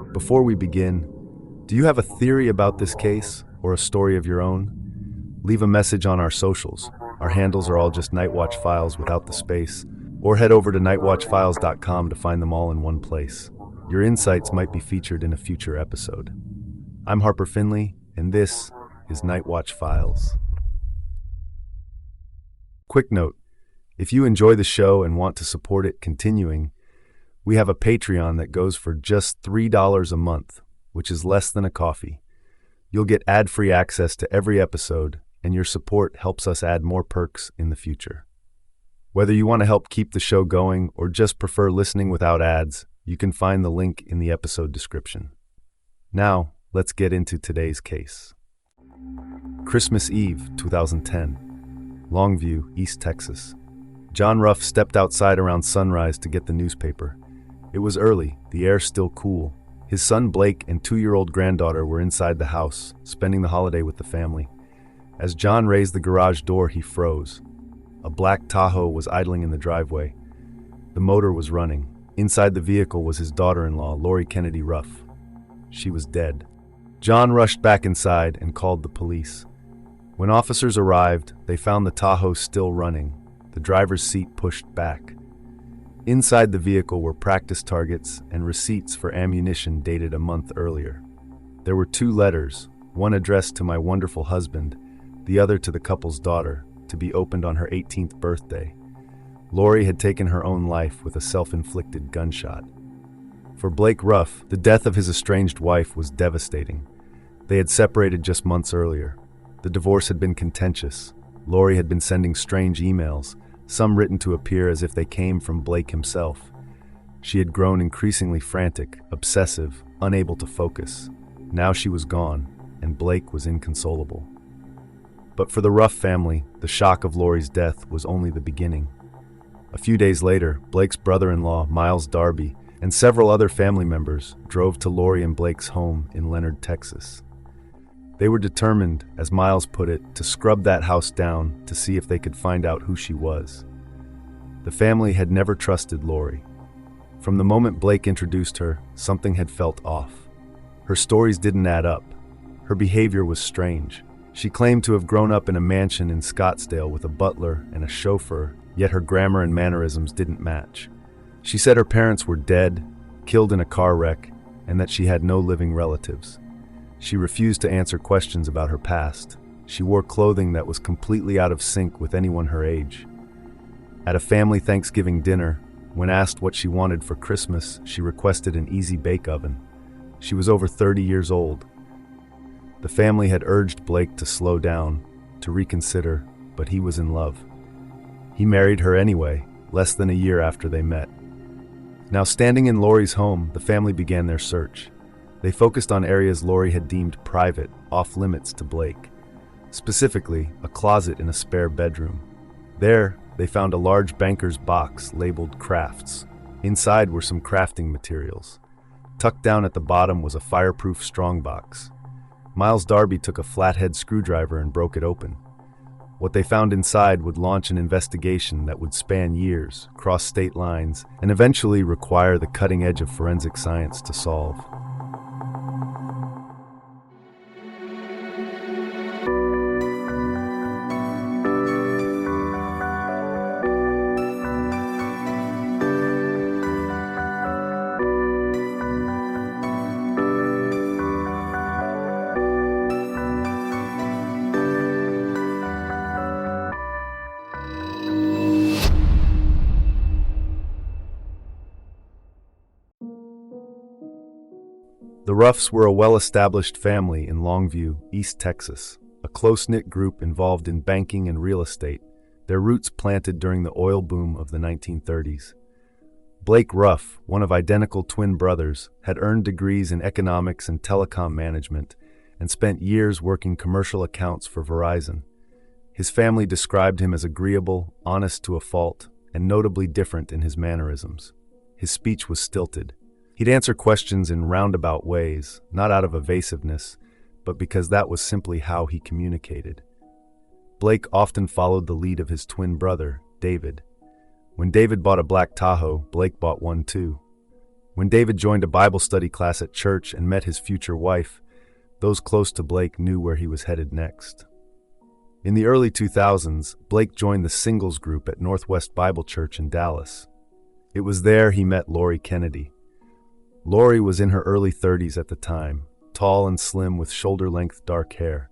Before we begin, do you have a theory about this case or a story of your own? Leave a message on our socials. Our handles are all just Nightwatch Files without the space, or head over to nightwatchfiles.com to find them all in one place. Your insights might be featured in a future episode. I'm Harper Finley, and this is Nightwatch Files. Quick note, if you enjoy the show and want to support it continuing, we have a Patreon that goes for just $3 a month, which is less than a coffee. You'll get ad-free access to every episode, and your support helps us add more perks in the future. Whether you want to help keep the show going or just prefer listening without ads, you can find the link in the episode description. Now, let's get into today's case. Christmas Eve, 2010. Longview, East Texas. John Ruff stepped outside around sunrise to get the newspaper. It was early, the air still cool. His son Blake and 2-year-old granddaughter were inside the house, spending the holiday with the family. As John raised the garage door, he froze. A black Tahoe was idling in the driveway. The motor was running. Inside the vehicle was his daughter-in-law, Lori Kennedy Ruff. She was dead. John rushed back inside and called the police. When officers arrived, they found the Tahoe still running, the driver's seat pushed back. Inside the vehicle were practice targets and receipts for ammunition dated a month earlier. There were 2 letters, one addressed to my wonderful husband, the other to the couple's daughter, to be opened on her 18th birthday. Lori had taken her own life with a self-inflicted gunshot. For Blake Ruff, the death of his estranged wife was devastating. They had separated just months earlier. The divorce had been contentious. Lori had been sending strange emails, some written to appear as if they came from Blake himself. She had grown increasingly frantic, obsessive, unable to focus. Now she was gone, and Blake was inconsolable. But for the Ruff family, the shock of Lori's death was only the beginning. A few days later, Blake's brother-in-law, Miles Darby, and several other family members drove to Lori and Blake's home in Leonard, Texas. They were determined, as Miles put it, to scrub that house down to see if they could find out who she was. The family had never trusted Lori. From the moment Blake introduced her, something had felt off. Her stories didn't add up. Her behavior was strange. She claimed to have grown up in a mansion in Scottsdale with a butler and a chauffeur, yet her grammar and mannerisms didn't match. She said her parents were dead, killed in a car wreck, and that she had no living relatives. She refused to answer questions about her past. She wore clothing that was completely out of sync with anyone her age. At a family Thanksgiving dinner, when asked what she wanted for Christmas, she requested an easy bake oven. She was over 30 years old. The family had urged Blake to slow down, to reconsider, but he was in love. He married her anyway, less than a year after they met. Now standing in Lori's home, the family began their search. They focused on areas Lori had deemed private, off-limits to Blake. Specifically, a closet in a spare bedroom. There, they found a large banker's box labeled crafts. Inside were some crafting materials. Tucked down at the bottom was a fireproof strongbox. Miles Darby took a flathead screwdriver and broke it open. What they found inside would launch an investigation that would span years, cross state lines, and eventually require the cutting edge of forensic science to solve. The Ruffs were a well-established family in Longview, East Texas, a close-knit group involved in banking and real estate, their roots planted during the oil boom of the 1930s. Blake Ruff, one of identical twin brothers, had earned degrees in economics and telecom management and spent years working commercial accounts for Verizon. His family described him as agreeable, honest to a fault, and notably different in his mannerisms. His speech was stilted. He'd answer questions in roundabout ways, not out of evasiveness, but because that was simply how he communicated. Blake often followed the lead of his twin brother, David. When David bought a black Tahoe, Blake bought one too. When David joined a Bible study class at church and met his future wife, those close to Blake knew where he was headed next. In the early 2000s, Blake joined the singles group at Northwest Bible Church in Dallas. It was there he met Lori Kennedy. Lori was in her early 30s at the time, tall and slim with shoulder-length dark hair.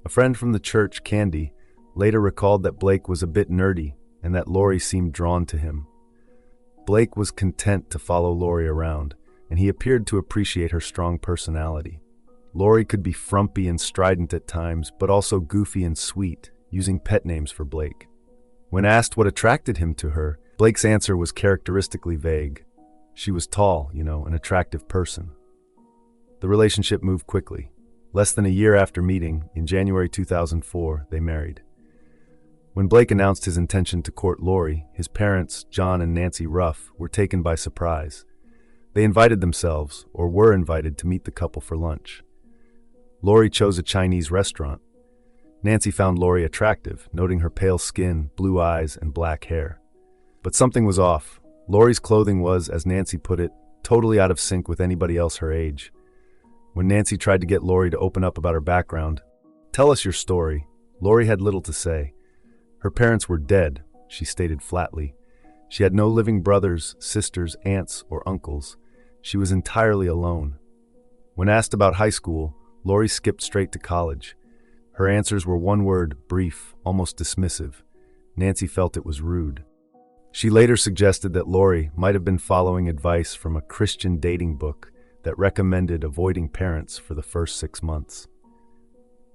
A friend from the church, Candy, later recalled that Blake was a bit nerdy and that Lori seemed drawn to him. Blake was content to follow Lori around, and he appeared to appreciate her strong personality. Lori could be frumpy and strident at times, but also goofy and sweet, using pet names for Blake. When asked what attracted him to her, Blake's answer was characteristically vague. She was tall, an attractive person. The relationship moved quickly. Less than a year after meeting, in January 2004, they married. When Blake announced his intention to court Lori, his parents, John and Nancy Ruff, were taken by surprise. They invited themselves, or were invited, to meet the couple for lunch. Lori chose a Chinese restaurant. Nancy found Lori attractive, noting her pale skin, blue eyes, and black hair. But something was off. Lori's clothing was, as Nancy put it, totally out of sync with anybody else her age. When Nancy tried to get Lori to open up about her background, "Tell us your story," Lori had little to say. Her parents were dead, she stated flatly. She had no living brothers, sisters, aunts, or uncles. She was entirely alone. When asked about high school, Lori skipped straight to college. Her answers were one word, brief, almost dismissive. Nancy felt it was rude. She later suggested that Lori might have been following advice from a Christian dating book that recommended avoiding parents for the first 6 months.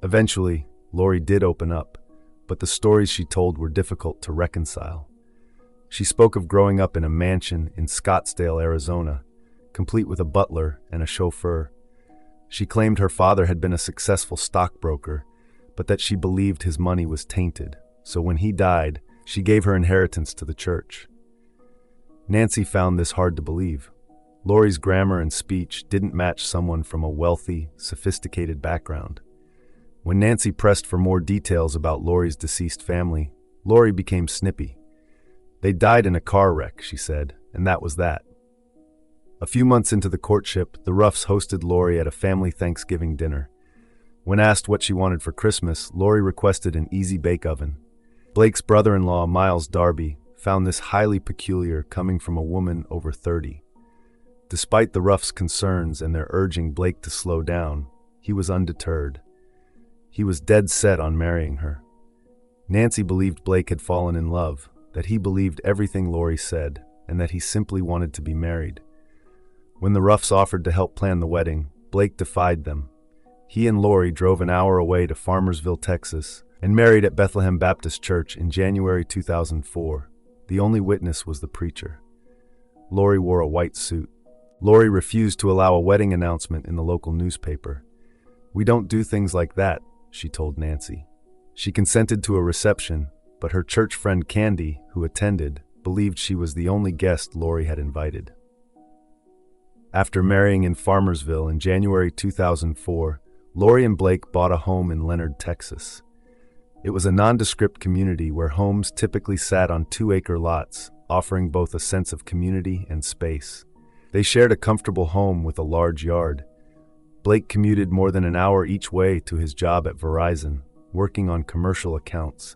Eventually, Lori did open up, but the stories she told were difficult to reconcile. She spoke of growing up in a mansion in Scottsdale, Arizona, complete with a butler and a chauffeur. She claimed her father had been a successful stockbroker, but that she believed his money was tainted, so when he died, she gave her inheritance to the church. Nancy found this hard to believe. Lori's grammar and speech didn't match someone from a wealthy, sophisticated background. When Nancy pressed for more details about Lori's deceased family, Lori became snippy. "They died in a car wreck," she said, and that was that. A few months into the courtship, the Ruffs hosted Lori at a family Thanksgiving dinner. When asked what she wanted for Christmas, Lori requested an easy bake oven. Blake's brother-in-law, Miles Darby, found this highly peculiar coming from a woman over 30. Despite the Ruffs' concerns and their urging Blake to slow down, he was undeterred. He was dead set on marrying her. Nancy believed Blake had fallen in love, that he believed everything Lori said, and that he simply wanted to be married. When the Ruffs offered to help plan the wedding, Blake defied them. He and Lori drove an hour away to Farmersville, Texas, and married at Bethlehem Baptist Church in January 2004. The only witness was the preacher. Lori wore a white suit. Lori refused to allow a wedding announcement in the local newspaper. "We don't do things like that," she told Nancy. She consented to a reception, but her church friend Candy, who attended, believed she was the only guest Lori had invited. After marrying in Farmersville in January 2004, Lori and Blake bought a home in Leonard, Texas. It was a nondescript community where homes typically sat on 2-acre lots, offering both a sense of community and space. They shared a comfortable home with a large yard. Blake commuted more than an hour each way to his job at Verizon, working on commercial accounts.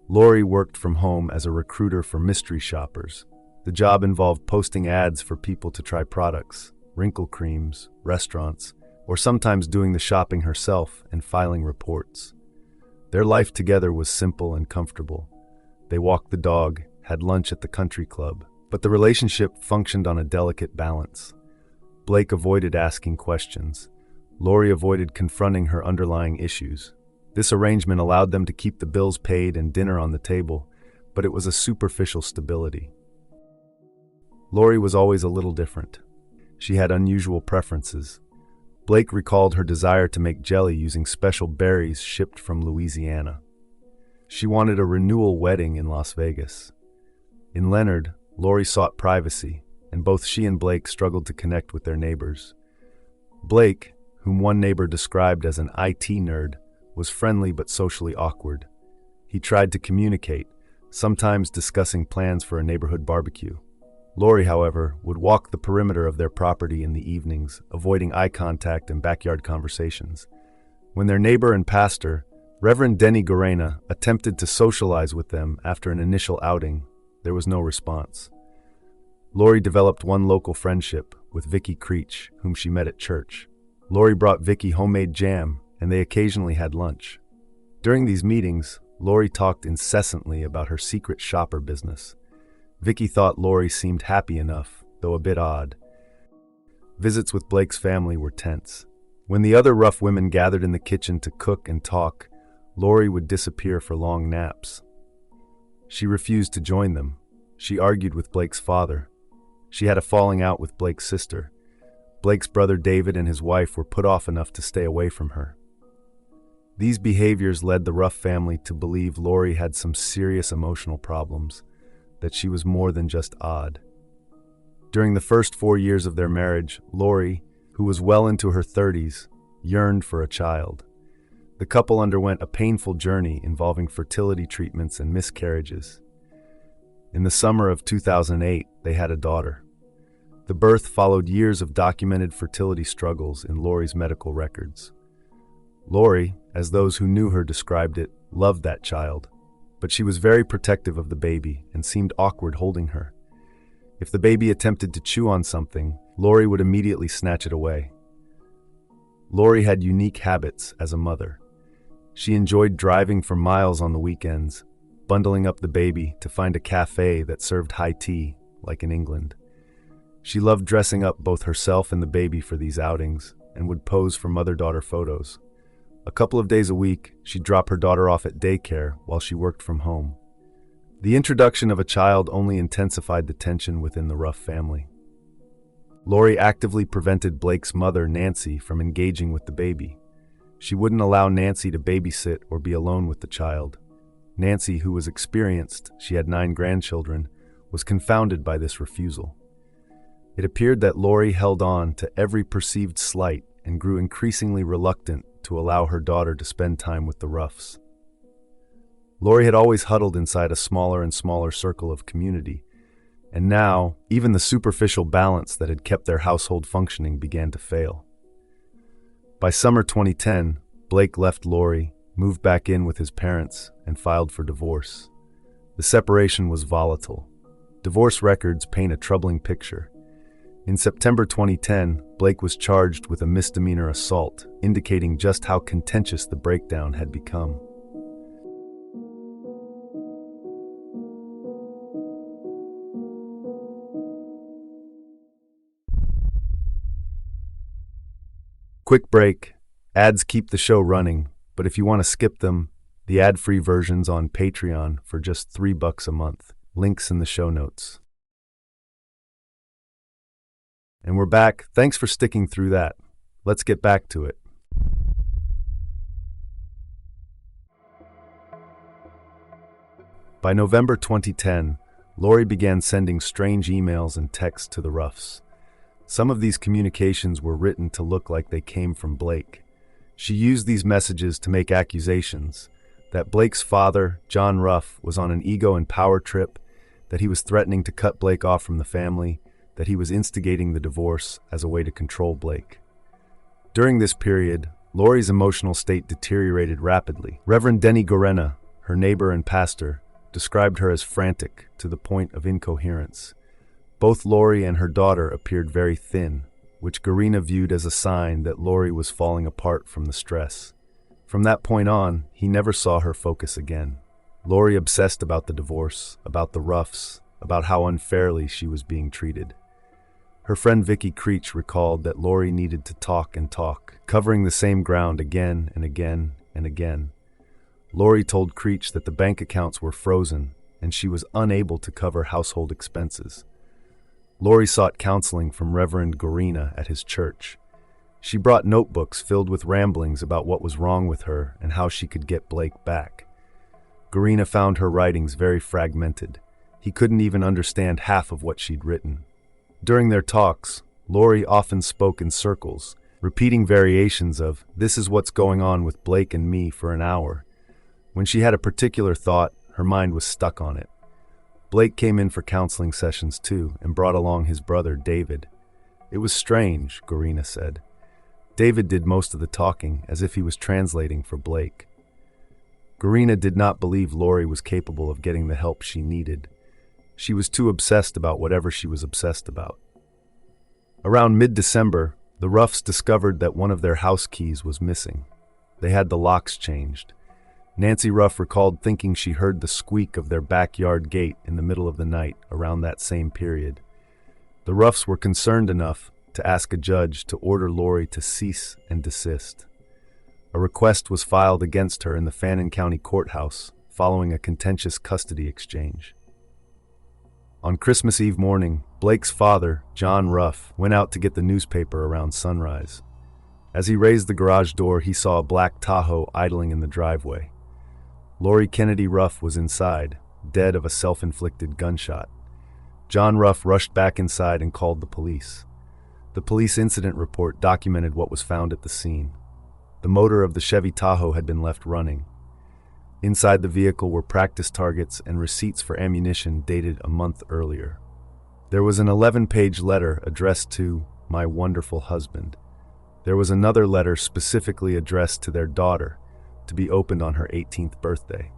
Lori worked from home as a recruiter for mystery shoppers. The job involved posting ads for people to try products, wrinkle creams, restaurants, or sometimes doing the shopping herself and filing reports. Their life together was simple and comfortable. They walked the dog, had lunch at the country club, but the relationship functioned on a delicate balance. Blake avoided asking questions. Lori avoided confronting her underlying issues. This arrangement allowed them to keep the bills paid and dinner on the table, but it was a superficial stability. Lori was always a little different. She had unusual preferences. Blake recalled her desire to make jelly using special berries shipped from Louisiana. She wanted a renewal wedding in Las Vegas. In Leonard, Lori sought privacy, and both she and Blake struggled to connect with their neighbors. Blake, whom one neighbor described as an IT nerd, was friendly but socially awkward. He tried to communicate, sometimes discussing plans for a neighborhood barbecue. Lori, however, would walk the perimeter of their property in the evenings, avoiding eye contact and backyard conversations. When their neighbor and pastor, Reverend Denny Gorena, attempted to socialize with them after an initial outing, there was no response. Lori developed one local friendship with Vicky Creech, whom she met at church. Lori brought Vicky homemade jam, and they occasionally had lunch. During these meetings, Lori talked incessantly about her secret shopper business. Vicky thought Lori seemed happy enough, though a bit odd. Visits with Blake's family were tense. When the other rough women gathered in the kitchen to cook and talk, Lori would disappear for long naps. She refused to join them. She argued with Blake's father. She had a falling out with Blake's sister. Blake's brother David and his wife were put off enough to stay away from her. These behaviors led the Ruff family to believe Lori had some serious emotional problems, that she was more than just odd. During the first 4 years of their marriage, Lori, who was well into her 30s, yearned for a child. The couple underwent a painful journey involving fertility treatments and miscarriages. In the summer of 2008, they had a daughter. The birth followed years of documented fertility struggles in Lori's medical records. Lori, as those who knew her described it, loved that child, but she was very protective of the baby and seemed awkward holding her. If the baby attempted to chew on something, Lori would immediately snatch it away. Lori had unique habits as a mother. She enjoyed driving for miles on the weekends, bundling up the baby to find a cafe that served high tea, like in England. She loved dressing up both herself and the baby for these outings and would pose for mother-daughter photos. A couple of days a week, she'd drop her daughter off at daycare while she worked from home. The introduction of a child only intensified the tension within the Ruff family. Lori actively prevented Blake's mother, Nancy, from engaging with the baby. She wouldn't allow Nancy to babysit or be alone with the child. Nancy, who was experienced, she had 9 grandchildren, was confounded by this refusal. It appeared that Lori held on to every perceived slight and grew increasingly reluctant to allow her daughter to spend time with the Ruffs. Lori had always huddled inside a smaller and smaller circle of community, and now even the superficial balance that had kept their household functioning began to fail. By summer 2010, Blake left Lori, moved back in with his parents, and filed for divorce. The separation was volatile. Divorce records paint a troubling picture. In September 2010, Blake was charged with a misdemeanor assault, indicating just how contentious the breakdown had become. Quick break. Ads keep the show running, but if you want to skip them, the ad-free version's on Patreon for just $3 a month. Links in the show notes. And we're back. Thanks for sticking through that. Let's get back to it. By November 2010, Lori began sending strange emails and texts to the Ruffs. Some of these communications were written to look like they came from Blake. She used these messages to make accusations that Blake's father, John Ruff, was on an ego and power trip, that he was threatening to cut Blake off from the family, that he was instigating the divorce as a way to control Blake. During this period, Lori's emotional state deteriorated rapidly. Reverend Denny Gorena, her neighbor and pastor, described her as frantic to the point of incoherence. Both Lori and her daughter appeared very thin, which Gorena viewed as a sign that Lori was falling apart from the stress. From that point on, he never saw her focus again. Lori obsessed about the divorce, about the Ruffs, about how unfairly she was being treated. Her friend Vicky Creech recalled that Lori needed to talk and talk, covering the same ground again and again and again. Lori told Creech that the bank accounts were frozen and she was unable to cover household expenses. Lori sought counseling from Reverend Gorena at his church. She brought notebooks filled with ramblings about what was wrong with her and how she could get Blake back. Gorena found her writings very fragmented. He couldn't even understand half of what she'd written. During their talks, Lori often spoke in circles, repeating variations of, "This is what's going on with Blake and me," for an hour. When she had a particular thought, her mind was stuck on it. Blake came in for counseling sessions too and brought along his brother, David. It was strange, Gorina said. David did most of the talking, as if he was translating for Blake. Gorina did not believe Lori was capable of getting the help she needed. She was too obsessed about whatever she was obsessed about. Around mid-December, the Ruffs discovered that one of their house keys was missing. They had the locks changed. Nancy Ruff recalled thinking she heard the squeak of their backyard gate in the middle of the night around that same period. The Ruffs were concerned enough to ask a judge to order Lori to cease and desist. A request was filed against her in the Fannin County Courthouse following a contentious custody exchange. On Christmas Eve morning, Blake's father, John Ruff, went out to get the newspaper around sunrise. As he raised the garage door, he saw a black Tahoe idling in the driveway. Lori Kennedy Ruff was inside, dead of a self-inflicted gunshot. John Ruff rushed back inside and called the police. The police incident report documented what was found at the scene. The motor of the Chevy Tahoe had been left running. Inside the vehicle were practice targets and receipts for ammunition dated a month earlier. There was an 11-page letter addressed to "My wonderful husband." There was another letter specifically addressed to their daughter, to be opened on her 18th birthday.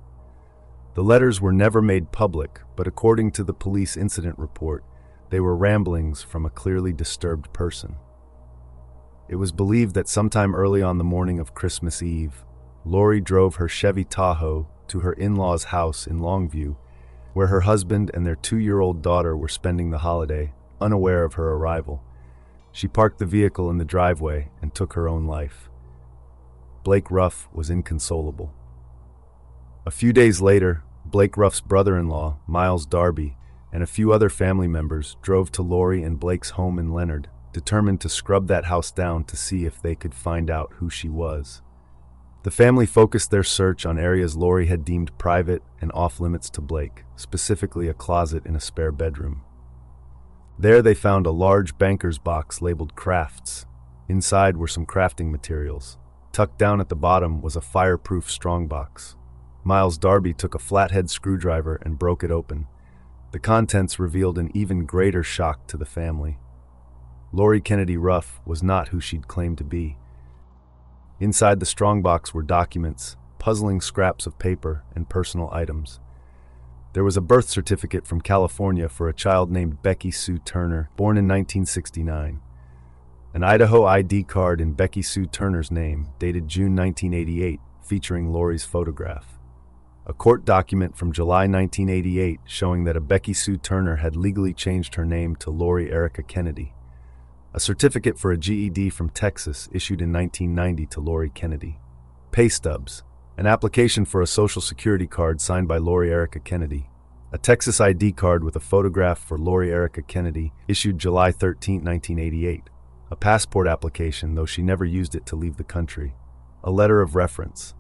The letters were never made public, but according to the police incident report, they were ramblings from a clearly disturbed person. It was believed that sometime early on the morning of Christmas Eve, Lori drove her Chevy Tahoe to her in-laws' house in Longview, where her husband and their 2-year-old daughter were spending the holiday, unaware of her arrival. She parked the vehicle in the driveway and took her own life. Blake Ruff was inconsolable. A few days later, Blake Ruff's brother-in-law, Miles Darby, and a few other family members drove to Lori and Blake's home in Leonard, determined to scrub that house down to see if they could find out who she was. The family focused their search on areas Lori had deemed private and off-limits to Blake, specifically a closet in a spare bedroom. There they found a large banker's box labeled crafts. Inside were some crafting materials. Tucked down at the bottom was a fireproof strongbox. Miles Darby took a flathead screwdriver and broke it open. The contents revealed an even greater shock to the family. Lori Kennedy Ruff was not who she'd claimed to be. Inside the strongbox were documents, puzzling scraps of paper, and personal items. There was a birth certificate from California for a child named Becky Sue Turner, born in 1969. An Idaho ID card in Becky Sue Turner's name, dated June 1988, featuring Lori's photograph. A court document from July 1988 showing that a Becky Sue Turner had legally changed her name to Lori Erica Kennedy. A certificate for a GED from Texas issued in 1990 to Lori Kennedy. Pay stubs. An application for a Social Security card signed by Lori Erica Kennedy. A Texas ID card with a photograph for Lori Erica Kennedy issued July 13, 1988. A passport application, though she never used it to leave the country. A letter of reference.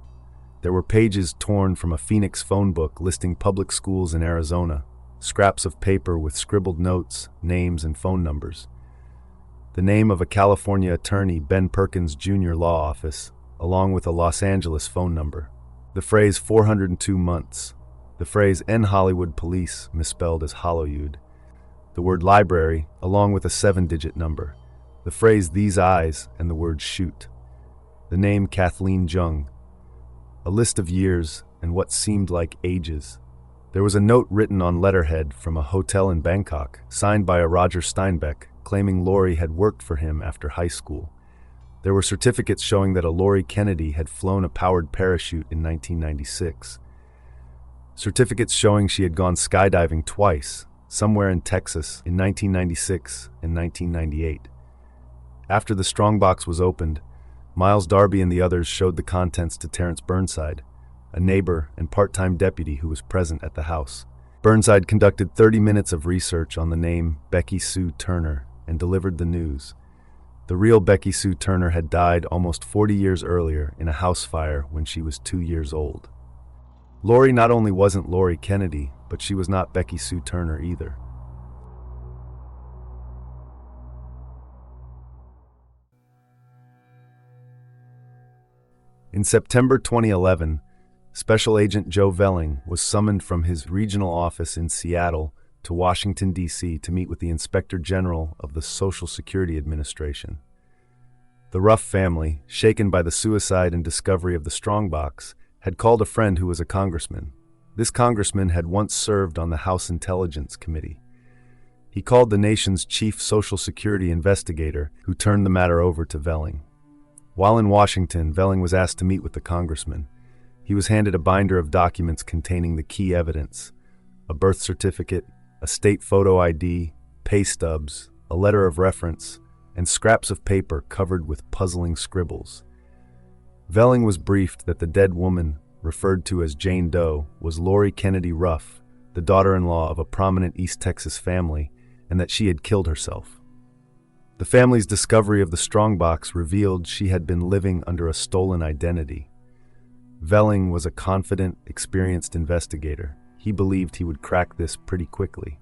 There were pages torn from a Phoenix phone book listing public schools in Arizona, scraps of paper with scribbled notes, names, and phone numbers. The name of a California attorney, Ben Perkins Jr. Law Office, along with a Los Angeles phone number. The phrase 402 months. The phrase N Hollywood Police, misspelled as Hollywood. The word library, along with a 7-digit number. The phrase these eyes and the word shoot. The name Kathleen Jung. A list of years and what seemed like ages. There was a note written on letterhead from a hotel in Bangkok, signed by a Roger Steinbeck, claiming Lori had worked for him after high school. There were certificates showing that a Lori Kennedy had flown a powered parachute in 1996. Certificates showing she had gone skydiving twice, somewhere in Texas, in 1996 and 1998. After the strongbox was opened, Miles Darby and the others showed the contents to Terrence Burnside, a neighbor and part-time deputy who was present at the house. Burnside conducted 30 minutes of research on the name Becky Sue Turner and delivered the news. The real Becky Sue Turner had died almost 40 years earlier in a house fire when she was 2 years old. Lori not only wasn't Lori Kennedy, but she was not Becky Sue Turner either. In September 2011, Special Agent Joe Velling was summoned from his regional office in Seattle to Washington, D.C. to meet with the Inspector General of the Social Security Administration. The Ruff family, shaken by the suicide and discovery of the strongbox, had called a friend who was a congressman. This congressman had once served on the House Intelligence Committee. He called the nation's chief Social Security investigator, who turned the matter over to Velling. While in Washington, Velling was asked to meet with the congressman. He was handed a binder of documents containing the key evidence: a birth certificate, a state photo ID, pay stubs, a letter of reference, and scraps of paper covered with puzzling scribbles. Velling was briefed that the dead woman, referred to as Jane Doe, was Lori Kennedy Ruff, the daughter-in-law of a prominent East Texas family, and that she had killed herself. The family's discovery of the strongbox revealed she had been living under a stolen identity. Velling was a confident, experienced investigator. He believed he would crack this pretty quickly.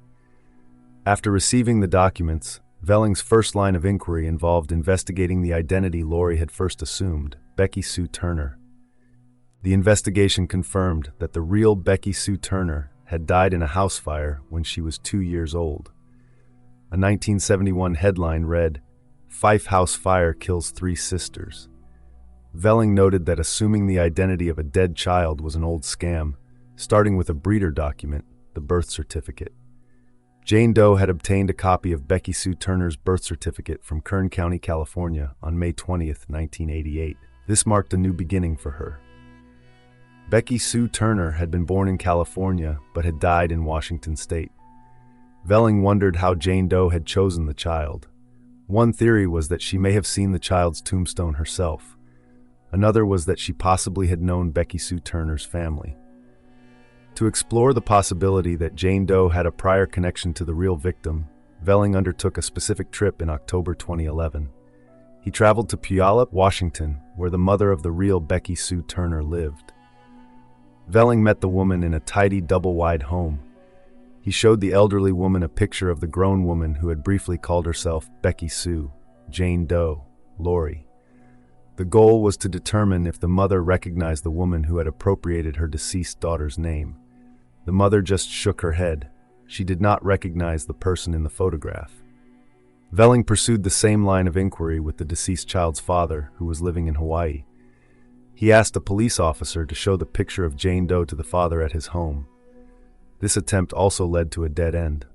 After receiving the documents, Velling's first line of inquiry involved investigating the identity Lori had first assumed, Becky Sue Turner. The investigation confirmed that the real Becky Sue Turner had died in a house fire when she was 2 years old. A 1971 headline read, "Fife House Fire Kills 3 Sisters." Velling noted that assuming the identity of a dead child was an old scam, starting with a breeder document, the birth certificate. Jane Doe had obtained a copy of Becky Sue Turner's birth certificate from Kern County, California on May 20th, 1988. This marked a new beginning for her. Becky Sue Turner had been born in California but had died in Washington state. Velling wondered how Jane Doe had chosen the child. One theory was that she may have seen the child's tombstone herself. Another was that she possibly had known Becky Sue Turner's family. To explore the possibility that Jane Doe had a prior connection to the real victim, Velling undertook a specific trip in October 2011. He traveled to Puyallup, Washington, where the mother of the real Becky Sue Turner lived. Velling met the woman in a tidy double-wide home. He showed the elderly woman a picture of the grown woman who had briefly called herself Becky Sue, Jane Doe, Lori. The goal was to determine if the mother recognized the woman who had appropriated her deceased daughter's name. The mother just shook her head. She did not recognize the person in the photograph. Velling pursued the same line of inquiry with the deceased child's father, who was living in Hawaii. He asked a police officer to show the picture of Jane Doe to the father at his home. This attempt also led to a dead end.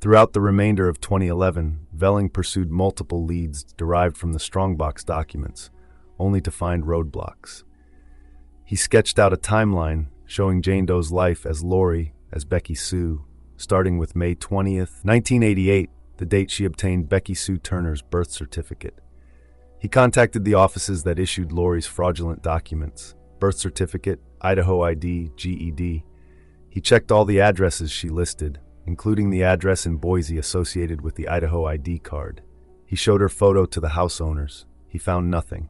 Throughout the remainder of 2011, Velling pursued multiple leads derived from the strongbox documents, only to find roadblocks. He sketched out a timeline showing Jane Doe's life as Lori, as Becky Sue, starting with May 20th, 1988, the date she obtained Becky Sue Turner's birth certificate. He contacted the offices that issued Lori's fraudulent documents, birth certificate, Idaho ID, GED. He checked all the addresses she listed, including the address in Boise associated with the Idaho ID card. He showed her photo to the house owners. He found nothing.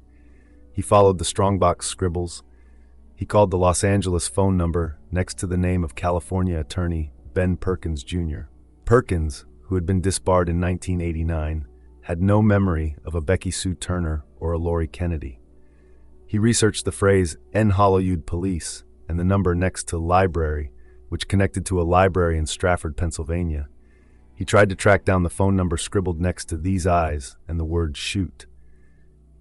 He followed the strongbox scribbles. He called the Los Angeles phone number next to the name of California attorney Ben Perkins, Jr. Perkins, who had been disbarred in 1989, had no memory of a Becky Sue Turner or a Lori Kennedy. He researched the phrase "En Hollywood Police" and the number next to library, which connected to a library in Stratford, Pennsylvania. He tried to track down the phone number scribbled next to "These Eyes" and the word "shoot."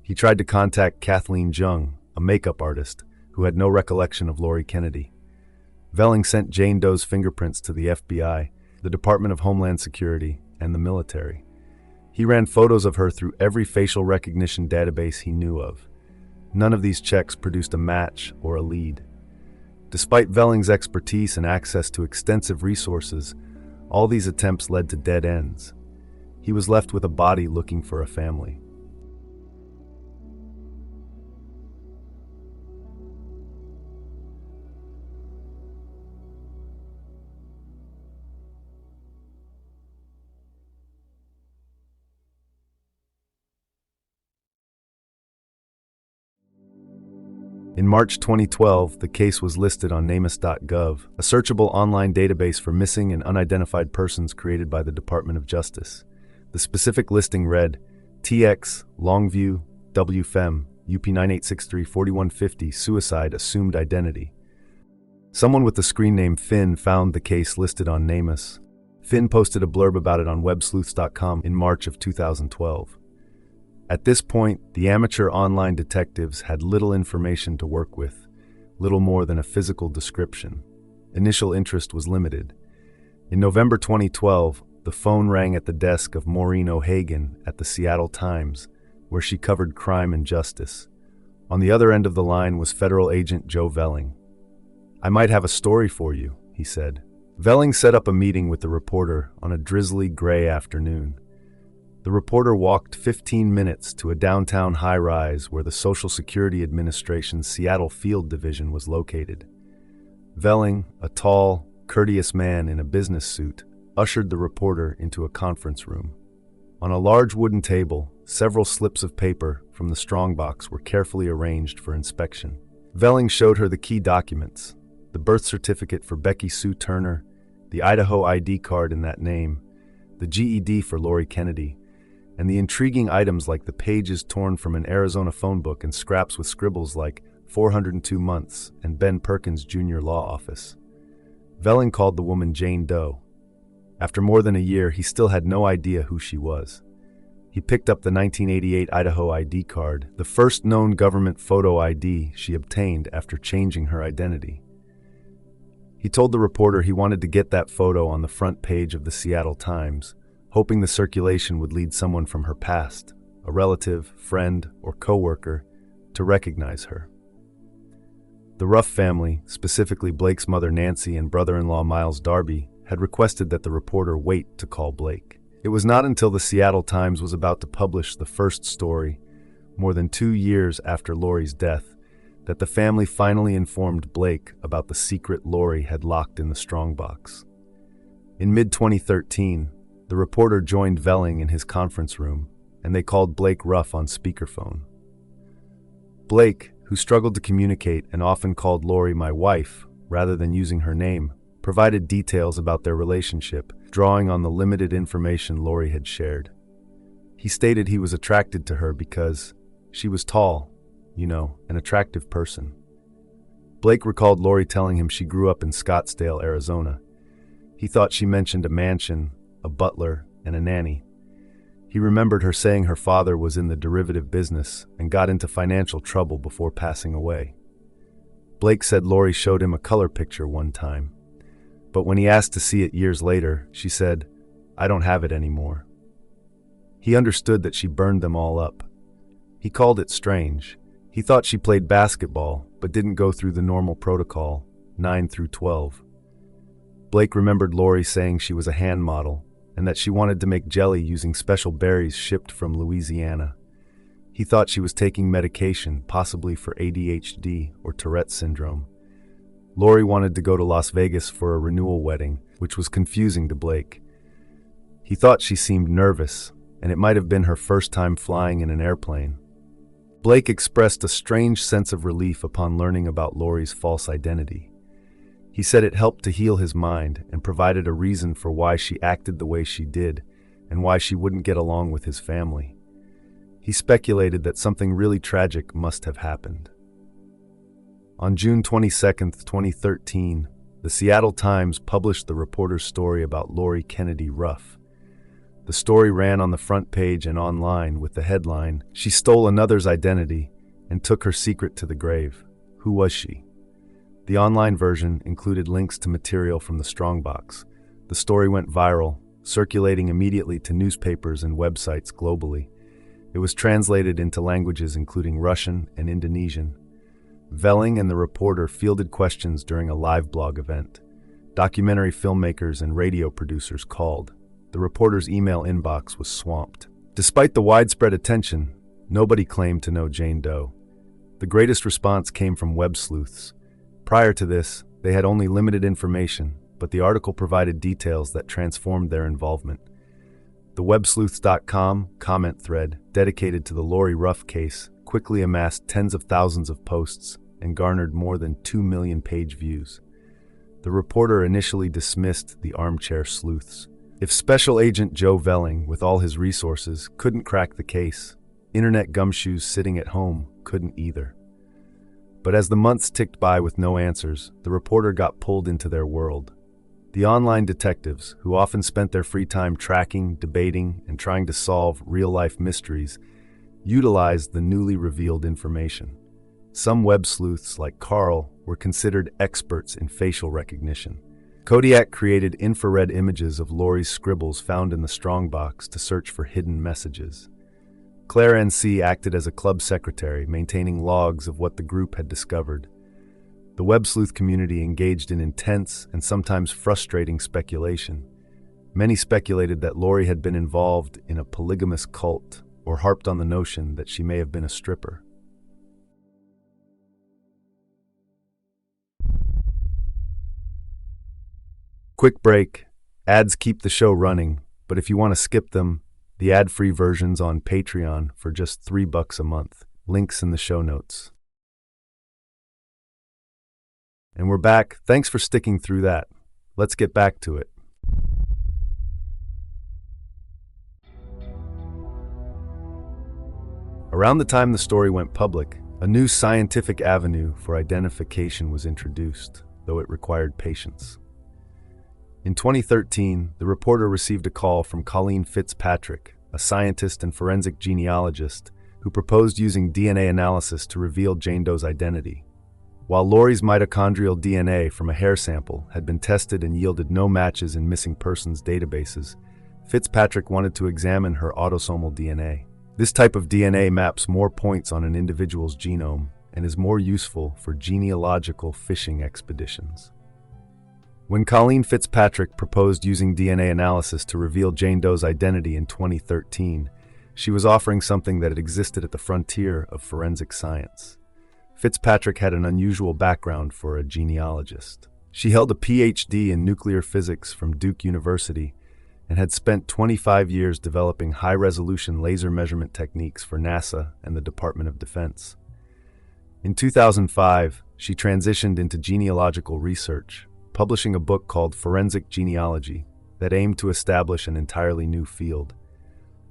He tried to contact Kathleen Jung, a makeup artist, who had no recollection of Lori Kennedy. Velling sent Jane Doe's fingerprints to the FBI, the Department of Homeland Security, and the military. He ran photos of her through every facial recognition database he knew of. None of these checks produced a match or a lead. Despite Velling's expertise and access to extensive resources, all these attempts led to dead ends. He was left with a body looking for a family. In March 2012, the case was listed on NamUs.gov, a searchable online database for missing and unidentified persons created by the Department of Justice. The specific listing read, TX, Longview, WFEM, UP9863-4150, suicide, assumed identity. Someone with the screen name Finn found the case listed on Namus. Finn posted a blurb about it on websleuths.com in March of 2012. At this point, the amateur online detectives had little information to work with, little more than a physical description. Initial interest was limited. In November 2012, the phone rang at the desk of Maureen O'Hagan at the Seattle Times, where she covered crime and justice. On the other end of the line was federal agent Joe Velling. "I might have a story for you," he said. Velling set up a meeting with the reporter on a drizzly gray afternoon. The reporter walked 15 minutes to a downtown high-rise where the Social Security Administration's Seattle Field Division was located. Velling, a tall, courteous man in a business suit, ushered the reporter into a conference room. On a large wooden table, several slips of paper from the strongbox were carefully arranged for inspection. Velling showed her the key documents: the birth certificate for Becky Sue Turner, the Idaho ID card in that name, the GED for Lori Kennedy, and the intriguing items like the pages torn from an Arizona phone book and scraps with scribbles like 402 months and Ben Perkins Jr. Law Office. Velling called the woman Jane Doe. After more than a year, he still had no idea who she was. He picked up the 1988 Idaho ID card, the first known government photo ID she obtained after changing her identity. He told the reporter he wanted to get that photo on the front page of the Seattle Times, hoping the circulation would lead someone from her past, a relative, friend, or coworker, to recognize her. The Ruff family, specifically Blake's mother Nancy and brother-in-law Miles Darby, had requested that the reporter wait to call Blake. It was not until the Seattle Times was about to publish the first story, more than 2 years after Lori's death, that the family finally informed Blake about the secret Lori had locked in the strongbox. In mid-2013, the reporter joined Velling in his conference room, and they called Blake Ruff on speakerphone. Blake, who struggled to communicate and often called Lori my wife rather than using her name, provided details about their relationship, drawing on the limited information Lori had shared. He stated he was attracted to her because she was tall, an attractive person. Blake recalled Lori telling him she grew up in Scottsdale, Arizona. He thought she mentioned a mansion, a butler, and a nanny. He remembered her saying her father was in the derivative business and got into financial trouble before passing away. Blake said Lori showed him a color picture one time, but when he asked to see it years later, she said, "I don't have it anymore." He understood that she burned them all up. He called it strange. He thought she played basketball, but didn't go through the normal protocol, 9 through 12. Blake remembered Lori saying she was a hand model, and that she wanted to make jelly using special berries shipped from Louisiana. He thought she was taking medication, possibly for ADHD or Tourette syndrome. Lori wanted to go to Las Vegas for a renewal wedding, which was confusing to Blake. He thought she seemed nervous, and it might have been her first time flying in an airplane. Blake expressed a strange sense of relief upon learning about Lori's false identity. He said it helped to heal his mind and provided a reason for why she acted the way she did and why she wouldn't get along with his family. He speculated that something really tragic must have happened. On June 22, 2013, the Seattle Times published the reporter's story about Lori Kennedy Ruff. The story ran on the front page and online with the headline, "She stole another's identity and took her secret to the grave. Who was she?" The online version included links to material from the strongbox. The story went viral, circulating immediately to newspapers and websites globally. It was translated into languages including Russian and Indonesian. Velling and the reporter fielded questions during a live blog event. Documentary filmmakers and radio producers called. The reporter's email inbox was swamped. Despite the widespread attention, nobody claimed to know Jane Doe. The greatest response came from web sleuths. Prior to this, they had only limited information, but the article provided details that transformed their involvement. The websleuths.com comment thread dedicated to the Lori Ruff case quickly amassed tens of thousands of posts and garnered more than 2 million page views. The reporter initially dismissed the armchair sleuths. If Special Agent Joe Velling, with all his resources, couldn't crack the case, internet gumshoes sitting at home couldn't either. But as the months ticked by with no answers, the reporter got pulled into their world. The online detectives, who often spent their free time tracking, debating, and trying to solve real-life mysteries, utilized the newly revealed information. Some web sleuths, like Carl, were considered experts in facial recognition. Kodiak created infrared images of Lori's scribbles found in the strongbox to search for hidden messages. Claire NC acted as a club secretary, maintaining logs of what the group had discovered. The web sleuth community engaged in intense and sometimes frustrating speculation. Many speculated that Lori had been involved in a polygamous cult or harped on the notion that she may have been a stripper. Quick break. Ads keep the show running, but if you want to skip them, the ad-free version's on Patreon for just $3 a month. Links in the show notes. And we're back. Thanks for sticking through that. Let's get back to it. Around the time the story went public, a new scientific avenue for identification was introduced, though it required patience. In 2013, the reporter received a call from Colleen Fitzpatrick, a scientist and forensic genealogist who proposed using DNA analysis to reveal Jane Doe's identity. While Lori's mitochondrial DNA from a hair sample had been tested and yielded no matches in missing persons databases, Fitzpatrick wanted to examine her autosomal DNA. This type of DNA maps more points on an individual's genome and is more useful for genealogical fishing expeditions. When Colleen Fitzpatrick proposed using DNA analysis to reveal Jane Doe's identity in 2013, she was offering something that had existed at the frontier of forensic science. Fitzpatrick had an unusual background for a genealogist. She held a PhD in nuclear physics from Duke University and had spent 25 years developing high-resolution laser measurement techniques for NASA and the Department of Defense. In 2005, she transitioned into genealogical research, publishing a book called Forensic Genealogy that aimed to establish an entirely new field.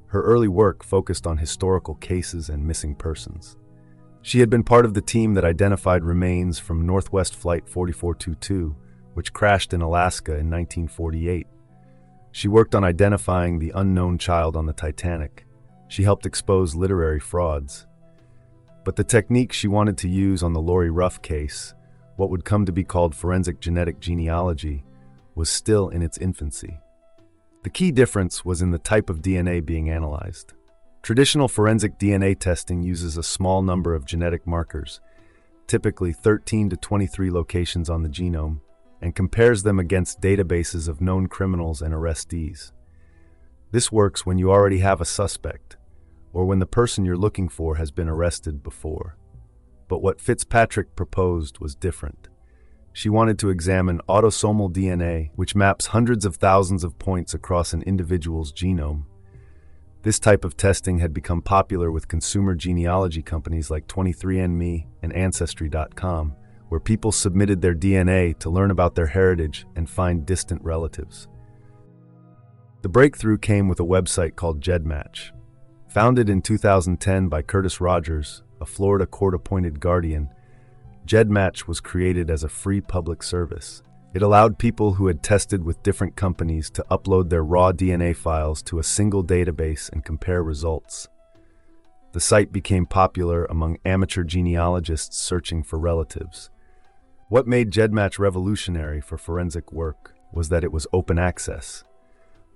Her early work focused on historical cases and missing persons. She had been part of the team that identified remains from Northwest Flight 4422, which crashed in Alaska in 1948. She worked on identifying the unknown child on the Titanic. She helped expose literary frauds. But the technique she wanted to use on the Lori Ruff case, what would come to be called forensic genetic genealogy, was still in its infancy. The key difference was in the type of DNA being analyzed. Traditional forensic DNA testing uses a small number of genetic markers, typically 13 to 23 locations on the genome, and compares them against databases of known criminals and arrestees. This works when you already have a suspect, or when the person you're looking for has been arrested before. But what Fitzpatrick proposed was different. She wanted to examine autosomal DNA, which maps hundreds of thousands of points across an individual's genome. This type of testing had become popular with consumer genealogy companies like 23andMe and Ancestry.com, where people submitted their DNA to learn about their heritage and find distant relatives. The breakthrough came with a website called GEDmatch. Founded in 2010 by Curtis Rogers, a Florida court-appointed guardian, GEDmatch was created as a free public service. It allowed people who had tested with different companies to upload their raw DNA files to a single database and compare results. The site became popular among amateur genealogists searching for relatives. What made GEDmatch revolutionary for forensic work was that it was open access.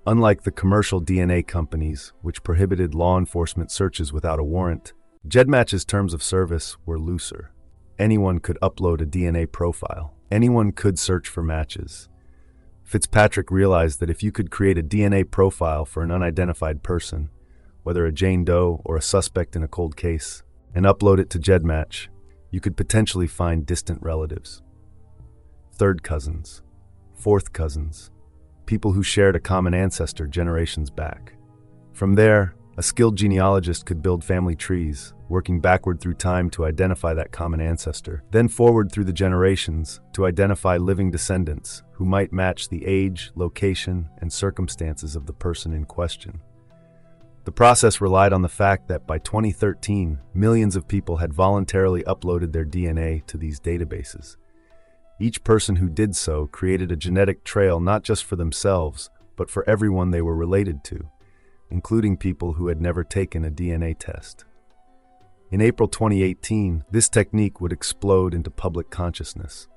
Unlike the commercial DNA companies, which prohibited law enforcement searches without a warrant, GEDmatch's terms of service were looser. Anyone could upload a DNA profile. Anyone could search for matches. Fitzpatrick realized that if you could create a DNA profile for an unidentified person, whether a Jane Doe or a suspect in a cold case, and upload it to GEDmatch, you could potentially find distant relatives. Third cousins, fourth cousins, people who shared a common ancestor generations back. From there, a skilled genealogist could build family trees, working backward through time to identify that common ancestor, then forward through the generations to identify living descendants who might match the age, location, and circumstances of the person in question. The process relied on the fact that by 2013, millions of people had voluntarily uploaded their DNA to these databases. Each person who did so created a genetic trail not just for themselves, but for everyone they were related to, including people who had never taken a DNA test. In April 2018, this technique would explode into public consciousness.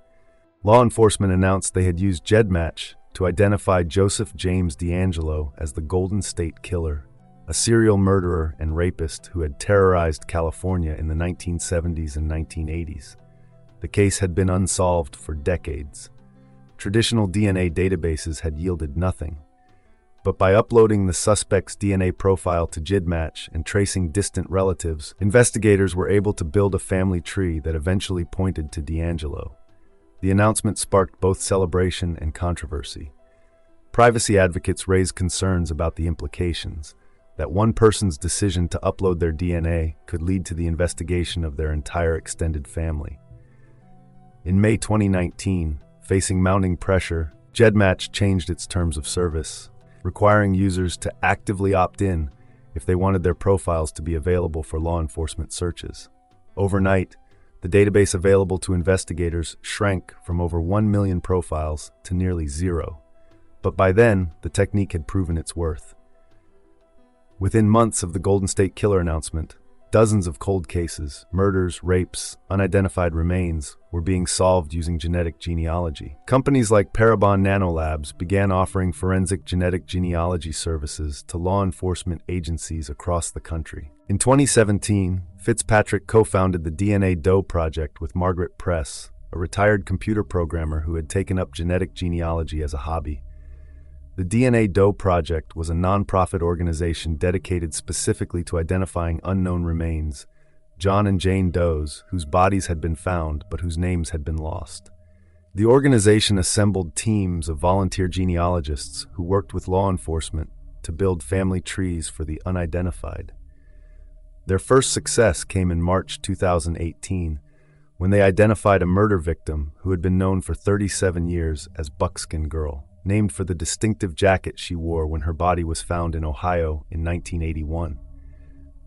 Law enforcement announced they had used GEDmatch to identify Joseph James DeAngelo as the Golden State Killer, a serial murderer and rapist who had terrorized California in the 1970s and 1980s. The case had been unsolved for decades. Traditional DNA databases had yielded nothing. But by uploading the suspect's DNA profile to GEDmatch and tracing distant relatives, investigators were able to build a family tree that eventually pointed to DeAngelo. The announcement sparked both celebration and controversy. Privacy advocates raised concerns about the implications, that one person's decision to upload their DNA could lead to the investigation of their entire extended family. In May 2019, facing mounting pressure, GEDmatch changed its terms of service, requiring users to actively opt in if they wanted their profiles to be available for law enforcement searches. Overnight, the database available to investigators shrank from over 1 million profiles to nearly zero. But by then, the technique had proven its worth. Within months of the Golden State Killer announcement, dozens of cold cases, murders, rapes, unidentified remains were being solved using genetic genealogy. Companies like Parabon Nanolabs began offering forensic genetic genealogy services to law enforcement agencies across the country. In 2017, Fitzpatrick co-founded the DNA Doe project with Margaret Press, a retired computer programmer who had taken up genetic genealogy as a hobby. The DNA Doe project was a nonprofit organization dedicated specifically to identifying unknown remains, John and Jane Does, whose bodies had been found but whose names had been lost. The organization assembled teams of volunteer genealogists who worked with law enforcement to build family trees for the unidentified. Their first success came in March 2018, when they identified a murder victim who had been known for 37 years as Buckskin Girl, named for the distinctive jacket she wore when her body was found in Ohio in 1981.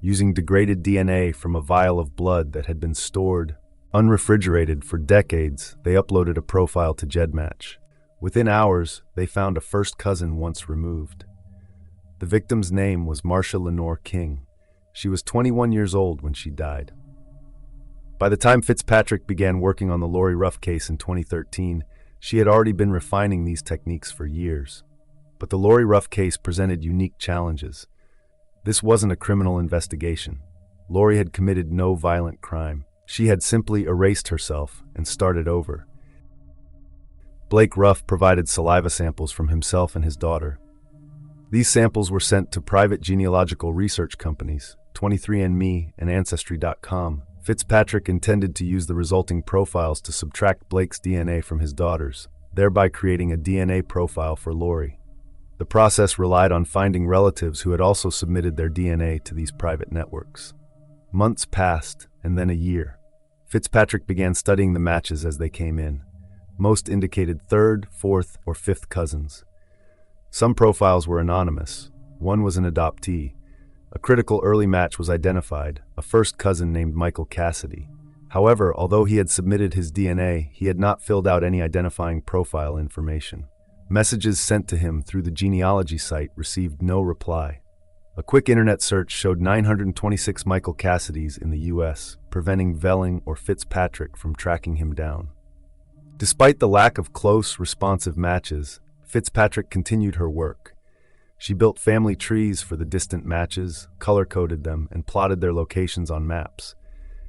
Using degraded DNA from a vial of blood that had been stored, unrefrigerated for decades, they uploaded a profile to GEDmatch. Within hours, they found a first cousin once removed. The victim's name was Marcia Lenore King. She was 21 years old when she died. By the time Fitzpatrick began working on the Lori Ruff case in 2013, she had already been refining these techniques for years. But the Lori Ruff case presented unique challenges. This wasn't a criminal investigation. Lori had committed no violent crime. She had simply erased herself and started over. Blake Ruff provided saliva samples from himself and his daughter. These samples were sent to private genealogical research companies, 23andMe and Ancestry.com. Fitzpatrick intended to use the resulting profiles to subtract Blake's DNA from his daughter's, thereby creating a DNA profile for Lori. The process relied on finding relatives who had also submitted their DNA to these private networks. Months passed, and then a year. Fitzpatrick began studying the matches as they came in. Most indicated third, fourth, or fifth cousins. Some profiles were anonymous. One was an adoptee. A critical early match was identified, a first cousin named Michael Cassidy. However, although he had submitted his DNA, he had not filled out any identifying profile information. Messages sent to him through the genealogy site received no reply. A quick internet search showed 926 Michael Cassidys in the U.S., preventing Velling or Fitzpatrick from tracking him down. Despite the lack of close, responsive matches, Fitzpatrick continued her work. She built family trees for the distant matches, color-coded them, and plotted their locations on maps.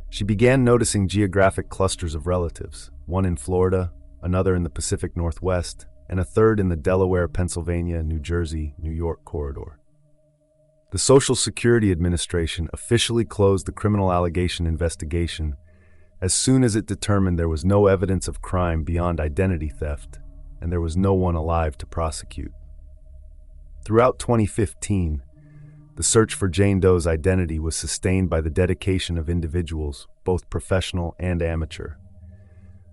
She began noticing geographic clusters of relatives, one in Florida, another in the Pacific Northwest, and a third in the Delaware, Pennsylvania, New Jersey, New York corridor. The Social Security Administration officially closed the criminal allegation investigation as soon as it determined there was no evidence of crime beyond identity theft, and there was no one alive to prosecute. Throughout 2015, the search for Jane Doe's identity was sustained by the dedication of individuals, both professional and amateur.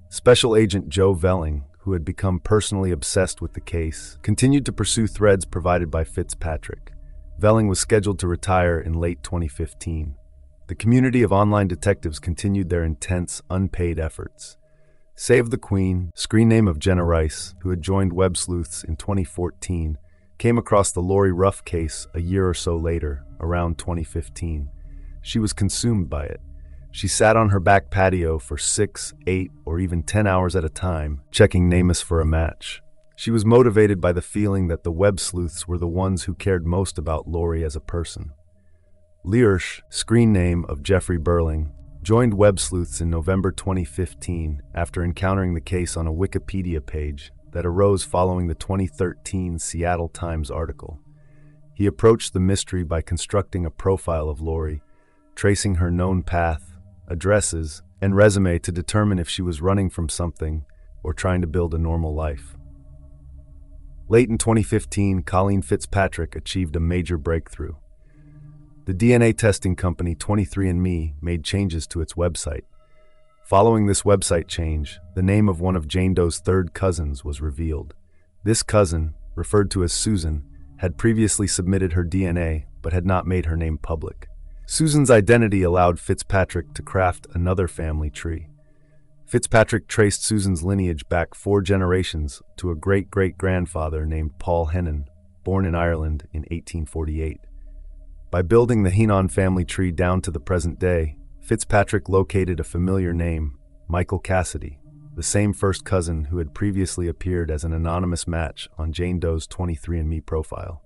Special Agent Joe Velling, who had become personally obsessed with the case, continued to pursue threads provided by Fitzpatrick. Velling was scheduled to retire in late 2015. The community of online detectives continued their intense, unpaid efforts. Save the Queen, screen name of Jenna Rice, who had joined Web Sleuths in 2014, came across the Lori Ruff case a year or so later, around 2015. She was consumed by it. She sat on her back patio for 6, 8, or even 10 hours at a time, checking NamUs for a match. She was motivated by the feeling that the web sleuths were the ones who cared most about Lori as a person. Learsh, screen name of Jeffrey Burling, joined Web Sleuths in November 2015 after encountering the case on a Wikipedia page that arose following the 2013 Seattle Times article. He approached the mystery by constructing a profile of Lori, tracing her known path, addresses, and resume to determine if she was running from something or trying to build a normal life. Late in 2015, Colleen Fitzpatrick achieved a major breakthrough. The DNA testing company 23andMe made changes to its website. Following this website change, the name of one of Jane Doe's third cousins was revealed. This cousin, referred to as Susan, had previously submitted her DNA but had not made her name public. Susan's identity allowed Fitzpatrick to craft another family tree. Fitzpatrick traced Susan's lineage back 4 generations to a great-great-grandfather named Paul Hennon, born in Ireland in 1848. By building the Hennon family tree down to the present day, Fitzpatrick located a familiar name, Michael Cassidy, the same first cousin who had previously appeared as an anonymous match on Jane Doe's 23andMe profile.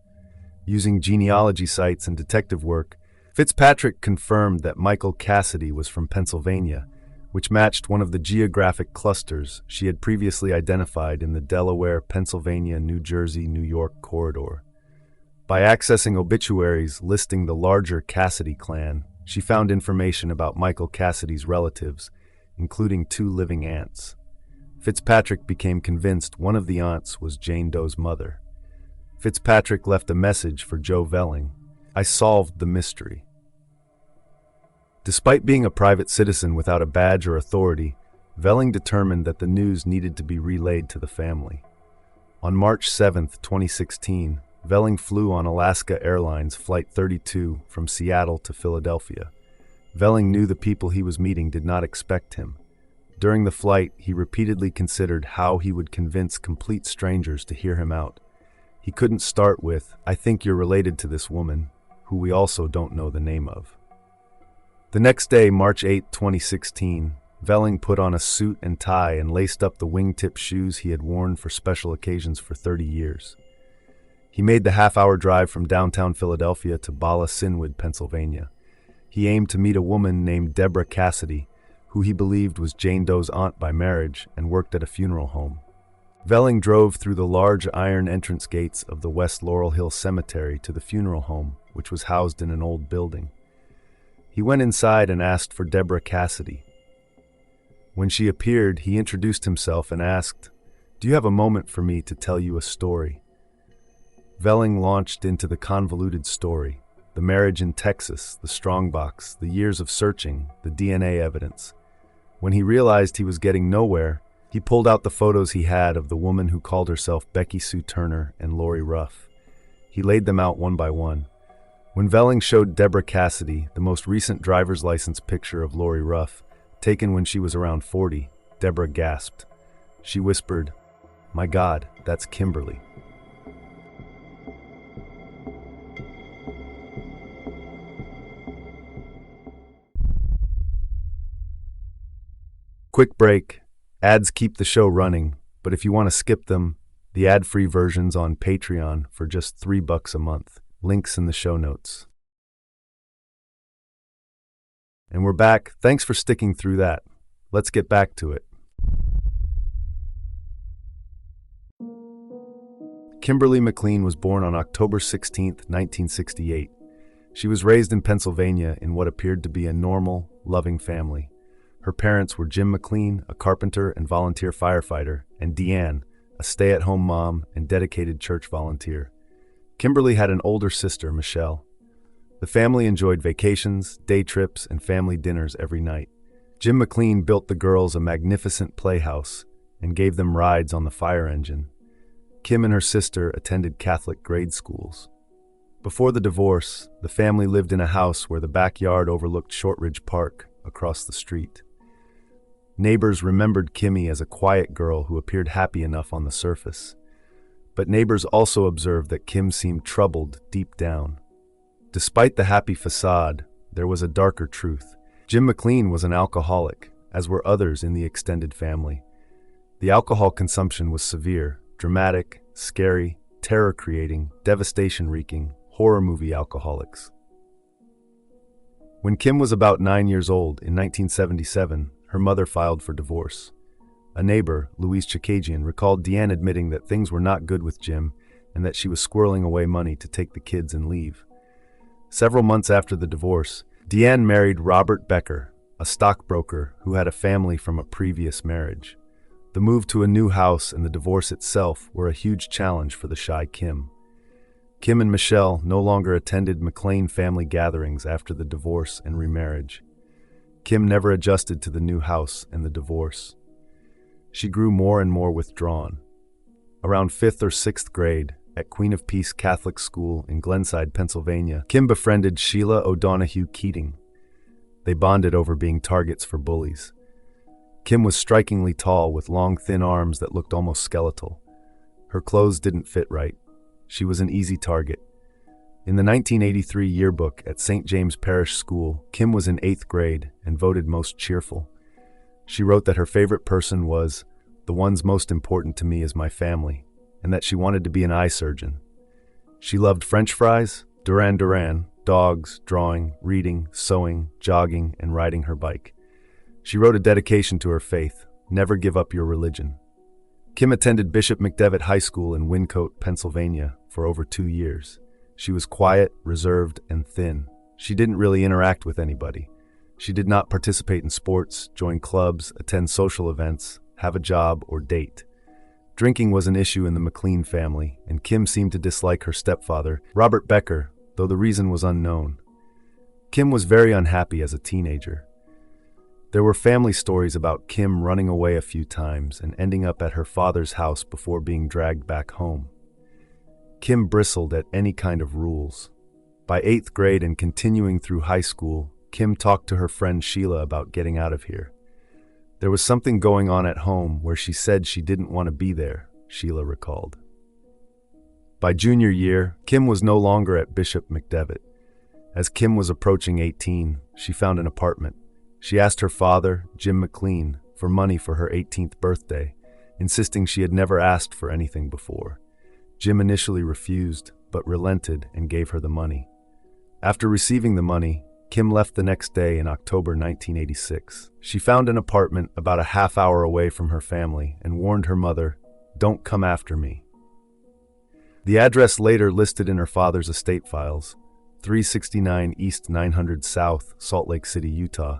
Using genealogy sites and detective work, Fitzpatrick confirmed that Michael Cassidy was from Pennsylvania, which matched one of the geographic clusters she had previously identified in the Delaware, Pennsylvania, New Jersey, New York corridor. By accessing obituaries listing the larger Cassidy clan, she found information about Michael Cassidy's relatives, including 2 living aunts. Fitzpatrick became convinced one of the aunts was Jane Doe's mother. Fitzpatrick left a message for Joe Velling. "I solved the mystery." Despite being a private citizen without a badge or authority, Velling determined that the news needed to be relayed to the family. On March 7, 2016, Velling flew on Alaska Airlines Flight 32 from Seattle to Philadelphia. Velling knew the people he was meeting did not expect him. During the flight, he repeatedly considered how he would convince complete strangers to hear him out. He couldn't start with, "I think you're related to this woman," who we also don't know the name of. The next day, March 8, 2016, Velling put on a suit and tie and laced up the wingtip shoes he had worn for special occasions for 30 years. He made the half-hour drive from downtown Philadelphia to Bala Cynwyd, Pennsylvania. He aimed to meet a woman named Deborah Cassidy, who he believed was Jane Doe's aunt by marriage and worked at a funeral home. Velling drove through the large iron entrance gates of the West Laurel Hill Cemetery to the funeral home, which was housed in an old building. He went inside and asked for Deborah Cassidy. When she appeared, he introduced himself and asked, "Do you have a moment for me to tell you a story?" Velling launched into the convoluted story: the marriage in Texas, the strongbox, the years of searching, the DNA evidence. When he realized he was getting nowhere, he pulled out the photos he had of the woman who called herself Becky Sue Turner and Lori Ruff. He laid them out one by one. When Velling showed Deborah Cassidy the most recent driver's license picture of Lori Ruff, taken when she was around 40, Deborah gasped. She whispered, "My God, that's Kimberly." Quick break. Ads keep the show running, but if you want to skip them, the ad-free version's on Patreon for just $3 a month. Links in the show notes. And we're back. Thanks for sticking through that. Let's get back to it. Kimberly McLean was born on October 16, 1968. She was raised in Pennsylvania in what appeared to be a normal, loving family. Her parents were Jim McLean, a carpenter and volunteer firefighter, and Deanne, a stay-at-home mom and dedicated church volunteer. Kimberly had an older sister, Michelle. The family enjoyed vacations, day trips, and family dinners every night. Jim McLean built the girls a magnificent playhouse and gave them rides on the fire engine. Kim and her sister attended Catholic grade schools. Before the divorce, the family lived in a house where the backyard overlooked Shortridge Park across the street. Neighbors remembered Kimmy as a quiet girl who appeared happy enough on the surface. But neighbors also observed that Kim seemed troubled deep down. Despite the happy facade, there was a darker truth. Jim McLean was an alcoholic, as were others in the extended family. The alcohol consumption was severe, dramatic, scary, terror-creating, devastation-wreaking, horror movie alcoholics. When Kim was about 9 years old, in 1977, her mother filed for divorce. A neighbor, Louise Chikagian, recalled Deanne admitting that things were not good with Jim and that she was squirreling away money to take the kids and leave. Several months after the divorce, Deanne married Robert Becker, a stockbroker who had a family from a previous marriage. The move to a new house and the divorce itself were a huge challenge for the shy Kim. Kim and Michelle no longer attended McLean family gatherings after the divorce and remarriage. Kim never adjusted to the new house and the divorce. She grew more and more withdrawn. Around 5th or 6th grade, at Queen of Peace Catholic School in Glenside, Pennsylvania, Kim befriended Sheila O'Donoghue Keating. They bonded over being targets for bullies. Kim was strikingly tall with long, thin arms that looked almost skeletal. Her clothes didn't fit right. She was an easy target. In the 1983 yearbook at St. James Parish School, Kim was in 8th grade and voted most cheerful. She wrote that her favorite person was, "The ones most important to me is my family," and that she wanted to be an eye surgeon. She loved French fries, Duran Duran, dogs, drawing, reading, sewing, jogging, and riding her bike. She wrote a dedication to her faith, "Never give up your religion." Kim attended Bishop McDevitt High School in Wyncote, Pennsylvania, for over 2 years. She was quiet, reserved, and thin. She didn't really interact with anybody. She did not participate in sports, join clubs, attend social events, have a job, or date. Drinking was an issue in the McLean family, and Kim seemed to dislike her stepfather, Robert Becker, though the reason was unknown. Kim was very unhappy as a teenager. There were family stories about Kim running away a few times and ending up at her father's house before being dragged back home. Kim bristled at any kind of rules. By 8th grade and continuing through high school, Kim talked to her friend Sheila about getting out of here. There was something going on at home where she said she didn't want to be there, Sheila recalled. By junior year, Kim was no longer at Bishop McDevitt. As Kim was approaching 18, she found an apartment. She asked her father, Jim McLean, for money for her 18th birthday, insisting she had never asked for anything before. Jim initially refused, but relented and gave her the money. After receiving the money, Kim left the next day in October 1986. She found an apartment about a half hour away from her family and warned her mother, "Don't come after me." The address later listed in her father's estate files, 369 East 900 South, Salt Lake City, Utah,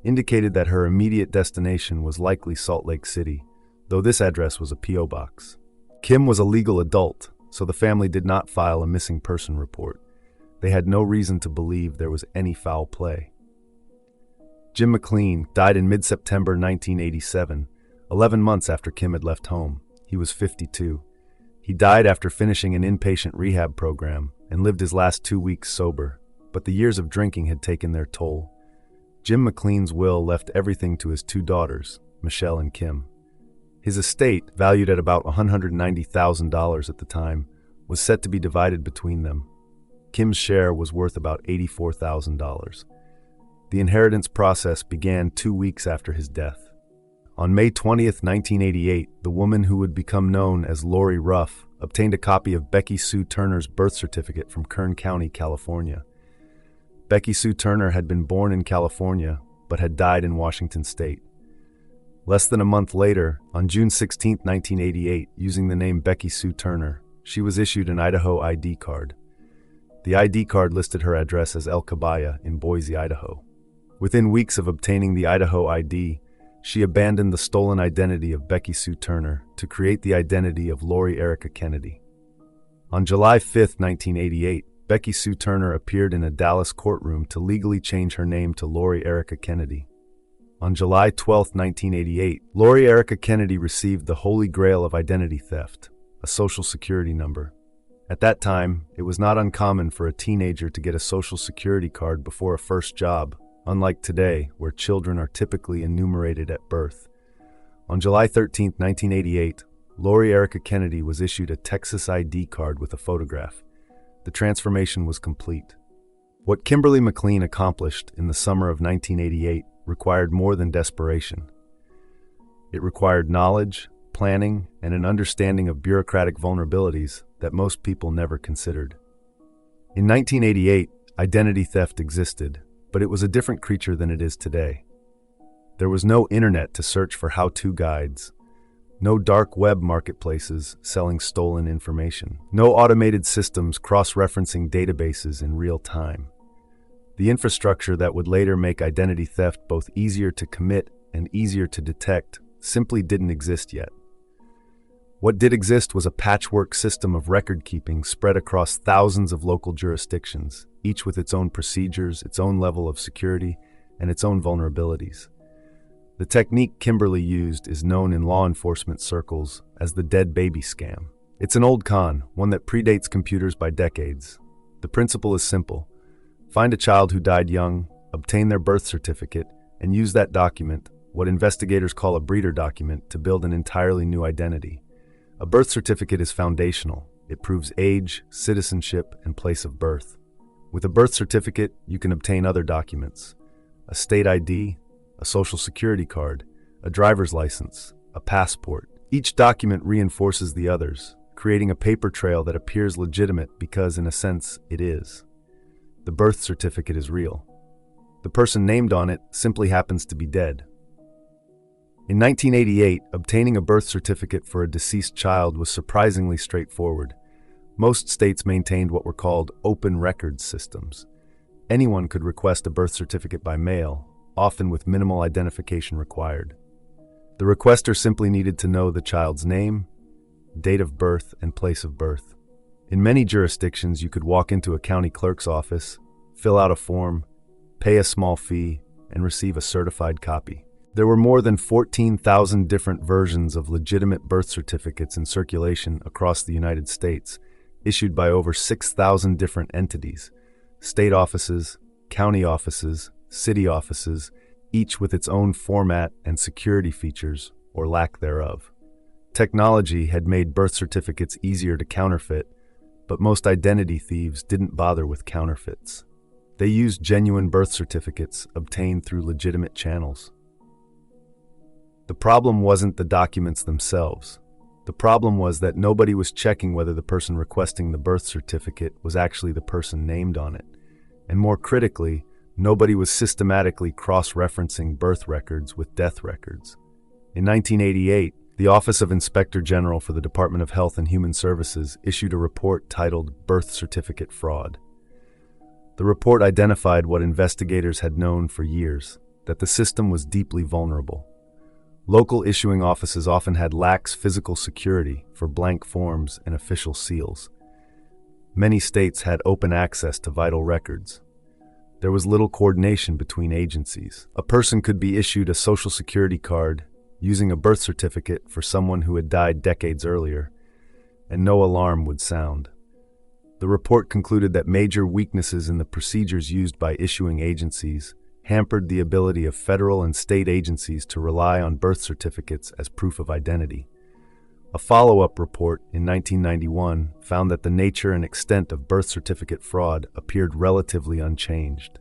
indicated that her immediate destination was likely Salt Lake City, though this address was a P.O. box. Kim was a legal adult, so the family did not file a missing person report. They had no reason to believe there was any foul play. Jim McLean died in mid-September 1987, 11 months after Kim had left home. He was 52. He died after finishing an inpatient rehab program and lived his last 2 weeks sober, but the years of drinking had taken their toll. Jim McLean's will left everything to his 2 daughters, Michelle and Kim. His estate, valued at about $190,000 at the time, was set to be divided between them. Kim's share was worth about $84,000. The inheritance process began 2 weeks after his death. On May 20th, 1988, the woman who would become known as Lori Ruff obtained a copy of Becky Sue Turner's birth certificate from Kern County, California. Becky Sue Turner had been born in California, but had died in Washington state. Less than a month later, on June 16, 1988, using the name Becky Sue Turner, she was issued an Idaho ID card. The ID card listed her address as El Cabaya in Boise, Idaho. Within weeks of obtaining the Idaho ID, she abandoned the stolen identity of Becky Sue Turner to create the identity of Lori Erica Kennedy. On July 5, 1988, Becky Sue Turner appeared in a Dallas courtroom to legally change her name to Lori Erica Kennedy. On July 12, 1988, Lori Erica Kennedy received the holy grail of identity theft, a social security number. At that time, it was not uncommon for a teenager to get a social security card before a first job, unlike today, where children are typically enumerated at birth. On July 13, 1988, Lori Erica Kennedy was issued a Texas ID card with a photograph. The transformation was complete. What Kimberly McLean accomplished in the summer of 1988 required more than desperation. It required knowledge, planning, and an understanding of bureaucratic vulnerabilities that most people never considered. In 1988, identity theft existed, but it was a different creature than it is today. There was no internet to search for how-to guides, no dark web marketplaces selling stolen information, no automated systems cross-referencing databases in real time. The infrastructure that would later make identity theft both easier to commit and easier to detect simply didn't exist yet. What did exist was a patchwork system of record-keeping spread across thousands of local jurisdictions, each with its own procedures, its own level of security, and its own vulnerabilities. The technique Kimberly used is known in law enforcement circles as the dead baby scam. It's an old con, one that predates computers by decades. The principle is simple. Find a child who died young, obtain their birth certificate, and use that document, what investigators call a breeder document, to build an entirely new identity. A birth certificate is foundational. It proves age, citizenship, and place of birth. With a birth certificate, you can obtain other documents: a state ID, a social security card, a driver's license, a passport. Each document reinforces the others, creating a paper trail that appears legitimate because, in a sense, it is. The birth certificate is real. The person named on it simply happens to be dead. In 1988, obtaining a birth certificate for a deceased child was surprisingly straightforward. Most states maintained what were called open records systems. Anyone could request a birth certificate by mail, often with minimal identification required. The requester simply needed to know the child's name, date of birth, and place of birth. In many jurisdictions, you could walk into a county clerk's office, fill out a form, pay a small fee, and receive a certified copy. There were more than 14,000 different versions of legitimate birth certificates in circulation across the United States, issued by over 6,000 different entities, state offices, county offices, city offices, each with its own format and security features, or lack thereof. Technology had made birth certificates easier to counterfeit, but most identity thieves didn't bother with counterfeits. They used genuine birth certificates obtained through legitimate channels. The problem wasn't the documents themselves. The problem was that nobody was checking whether the person requesting the birth certificate was actually the person named on it. And more critically, nobody was systematically cross-referencing birth records with death records. In 1988, the Office of Inspector General for the Department of Health and Human Services issued a report titled Birth Certificate Fraud. The report identified what investigators had known for years, that the system was deeply vulnerable. Local issuing offices often had lax physical security for blank forms and official seals. Many states had open access to vital records. There was little coordination between agencies. A person could be issued a social security card using a birth certificate for someone who had died decades earlier, and no alarm would sound. The report concluded that major weaknesses in the procedures used by issuing agencies hampered the ability of federal and state agencies to rely on birth certificates as proof of identity. A follow-up report in 1991 found that the nature and extent of birth certificate fraud appeared relatively unchanged.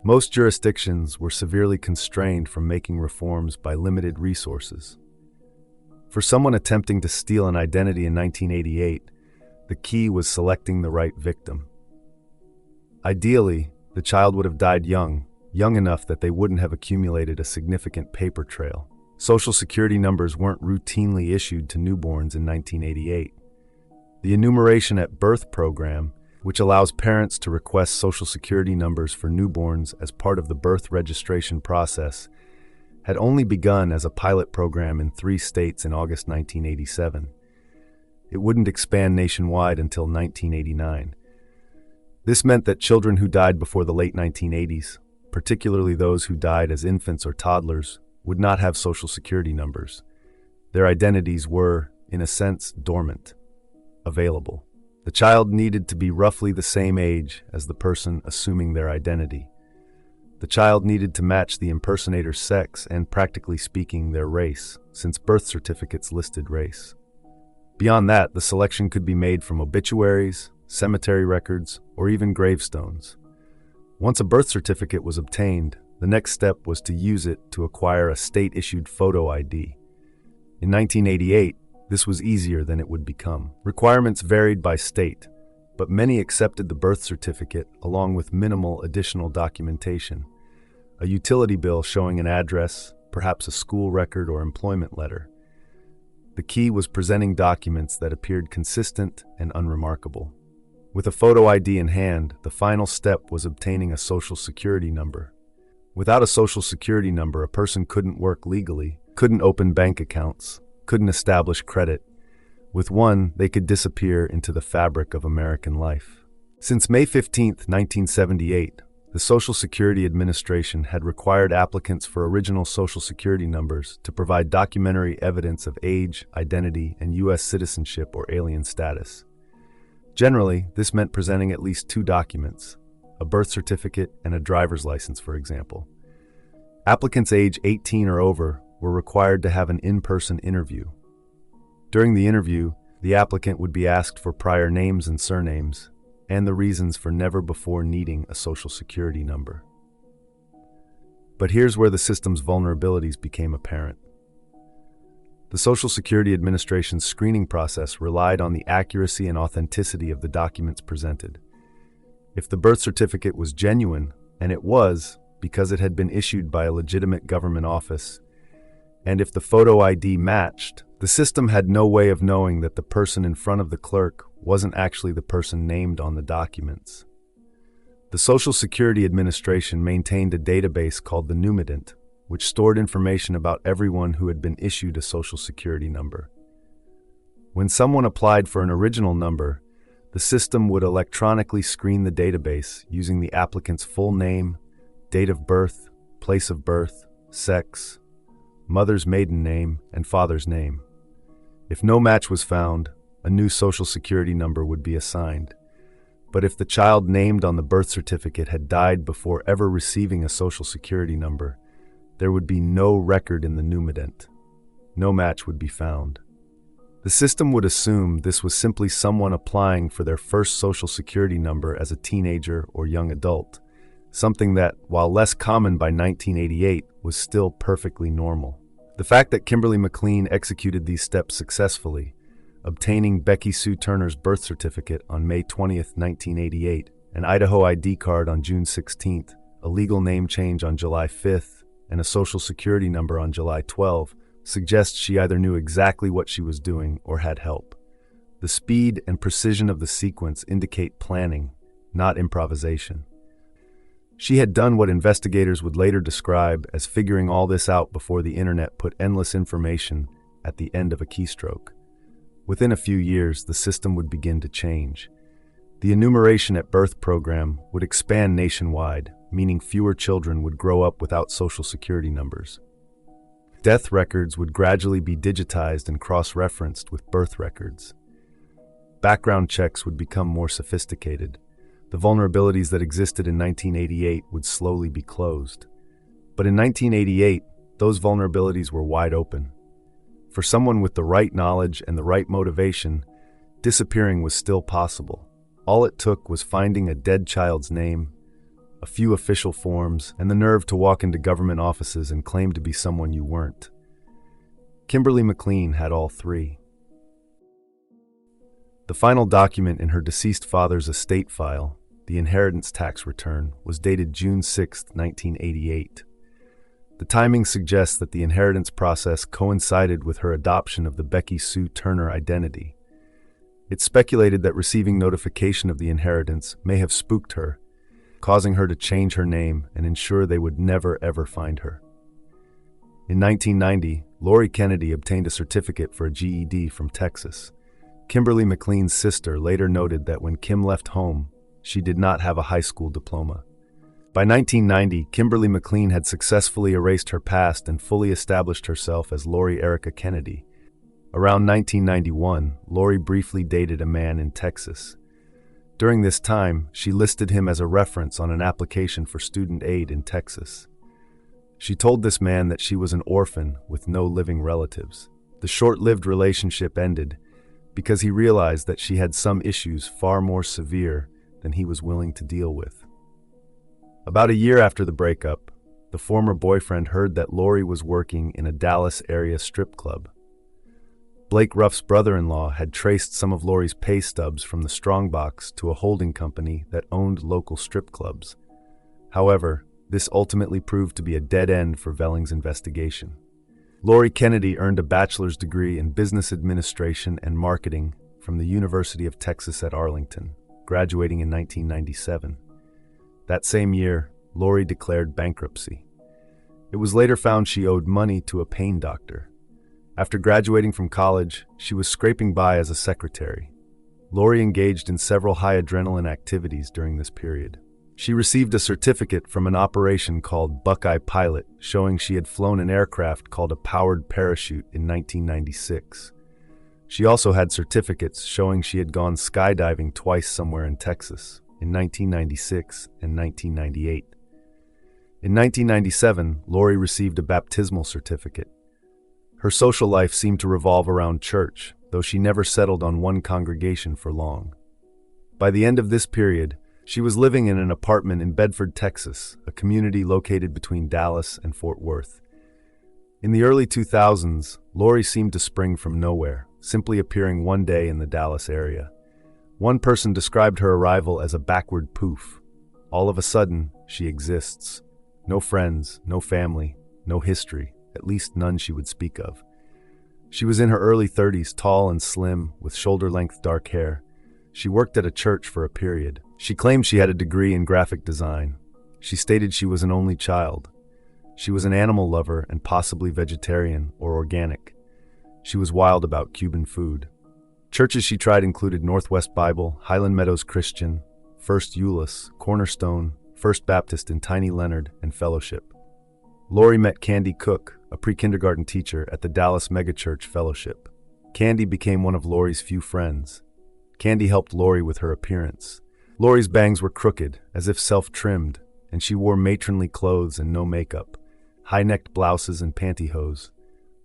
Most jurisdictions were severely constrained from making reforms by limited resources. For someone attempting to steal an identity in 1988, the key was selecting the right victim. Ideally, the child would have died young enough that they wouldn't have accumulated a significant paper trail. Social security numbers weren't routinely issued to newborns in 1988. The Enumeration at Birth program, which allows parents to request social security numbers for newborns as part of the birth registration process, had only begun as a pilot program in 3 states in August 1987. It wouldn't expand nationwide until 1989. This meant that children who died before the late 1980s, particularly those who died as infants or toddlers, would not have social security numbers. Their identities were, in a sense, dormant, available. The child needed to be roughly the same age as the person assuming their identity. The child needed to match the impersonator's sex and, practically speaking, their race, since birth certificates listed race. Beyond that, the selection could be made from obituaries, cemetery records, or even gravestones. Once a birth certificate was obtained, the next step was to use it to acquire a state-issued photo ID. In 1988, this was easier than it would become. Requirements varied by state, but many accepted the birth certificate along with minimal additional documentation. A utility bill showing an address, perhaps a school record or employment letter. The key was presenting documents that appeared consistent and unremarkable. With a photo ID in hand, the final step was obtaining a social security number. Without a social security number, a person couldn't work legally, couldn't open bank accounts, couldn't establish credit. With one, they could disappear into the fabric of American life. Since May 15, 1978, the Social Security Administration had required applicants for original Social Security numbers to provide documentary evidence of age, identity, and U.S. citizenship or alien status. Generally, this meant presenting at least two documents, a birth certificate and a driver's license, for example. Applicants age 18 or over were required to have an in-person interview. During the interview, the applicant would be asked for prior names and surnames, and the reasons for never before needing a Social Security number. But here's where the system's vulnerabilities became apparent. The Social Security Administration's screening process relied on the accuracy and authenticity of the documents presented. If the birth certificate was genuine, and it was because it had been issued by a legitimate government office, and if the photo ID matched, the system had no way of knowing that the person in front of the clerk wasn't actually the person named on the documents. The Social Security Administration maintained a database called the Numident, which stored information about everyone who had been issued a Social Security number. When someone applied for an original number, the system would electronically screen the database using the applicant's full name, date of birth, place of birth, sex, mother's maiden name, and father's name. If no match was found, a new Social Security number would be assigned. But if the child named on the birth certificate had died before ever receiving a Social Security number, there would be no record in the Numident. No match would be found. The system would assume this was simply someone applying for their first Social Security number as a teenager or young adult, something that, while less common by 1988, was still perfectly normal. The fact that Kimberly McLean executed these steps successfully, obtaining Becky Sue Turner's birth certificate on May 20, 1988, an Idaho ID card on June 16, a legal name change on July 5, and a Social Security number on July 12, suggests she either knew exactly what she was doing or had help. The speed and precision of the sequence indicate planning, not improvisation. She had done what investigators would later describe as figuring all this out before the internet put endless information at the end of a keystroke. Within a few years, the system would begin to change. The enumeration at birth program would expand nationwide, meaning fewer children would grow up without Social Security numbers. Death records would gradually be digitized and cross-referenced with birth records. Background checks would become more sophisticated. The vulnerabilities that existed in 1988 would slowly be closed. But in 1988, those vulnerabilities were wide open. For someone with the right knowledge and the right motivation, disappearing was still possible. All it took was finding a dead child's name, a few official forms, and the nerve to walk into government offices and claim to be someone you weren't. Kimberly McLean had all three. The final document in her deceased father's estate file, the inheritance tax return, was dated June 6, 1988. The timing suggests that the inheritance process coincided with her adoption of the Becky Sue Turner identity. It's speculated that receiving notification of the inheritance may have spooked her, causing her to change her name and ensure they would never ever find her. In 1990, Lori Kennedy obtained a certificate for a GED from Texas. Kimberly McLean's sister later noted that when Kim left home, she did not have a high school diploma. By 1990, Kimberly McLean had successfully erased her past and fully established herself as Lori Erica Kennedy. Around 1991, Lori briefly dated a man in Texas. During this time, she listed him as a reference on an application for student aid in Texas. She told this man that she was an orphan with no living relatives. The short-lived relationship ended because he realized that she had some issues far more severe than he was willing to deal with. About a year after the breakup, the former boyfriend heard that Lori was working in a Dallas area strip club. Blake Ruff's brother-in-law had traced some of Lori's pay stubs from the strongbox to a holding company that owned local strip clubs. However, this ultimately proved to be a dead end for Velling's investigation. Lori Kennedy earned a bachelor's degree in business administration and marketing from the University of Texas at Arlington, graduating in 1997. That same year, Lori declared bankruptcy. It was later found she owed money to a pain doctor. After graduating from college, she was scraping by as a secretary. Lori engaged in several high-adrenaline activities during this period. She received a certificate from an operation called Buckeye Pilot, showing she had flown an aircraft called a powered parachute in 1996. She also had certificates showing she had gone skydiving twice somewhere in Texas, in 1996 and 1998. In 1997, Lori received a baptismal certificate. Her social life seemed to revolve around church, though she never settled on one congregation for long. By the end of this period, she was living in an apartment in Bedford, Texas, a community located between Dallas and Fort Worth. In the early 2000s, Lori seemed to spring from nowhere, simply appearing one day in the Dallas area. One person described her arrival as a backward poof. All of a sudden, she exists. No friends, no family, no history. At least none she would speak of. She was in her early 30s, tall and slim, with shoulder-length dark hair. She worked at a church for a period. She claimed she had a degree in graphic design. She stated she was an only child. She was an animal lover and possibly vegetarian or organic. She was wild about Cuban food. Churches she tried included Northwest Bible, Highland Meadows Christian, First Euless, Cornerstone, First Baptist in Tiny Leonard, and Fellowship. Lori met Candy Cook, a pre-kindergarten teacher at the Dallas Megachurch Fellowship. Candy became one of Lori's few friends. Candy helped Lori with her appearance. Lori's bangs were crooked, as if self-trimmed, and she wore matronly clothes and no makeup, high-necked blouses and pantyhose.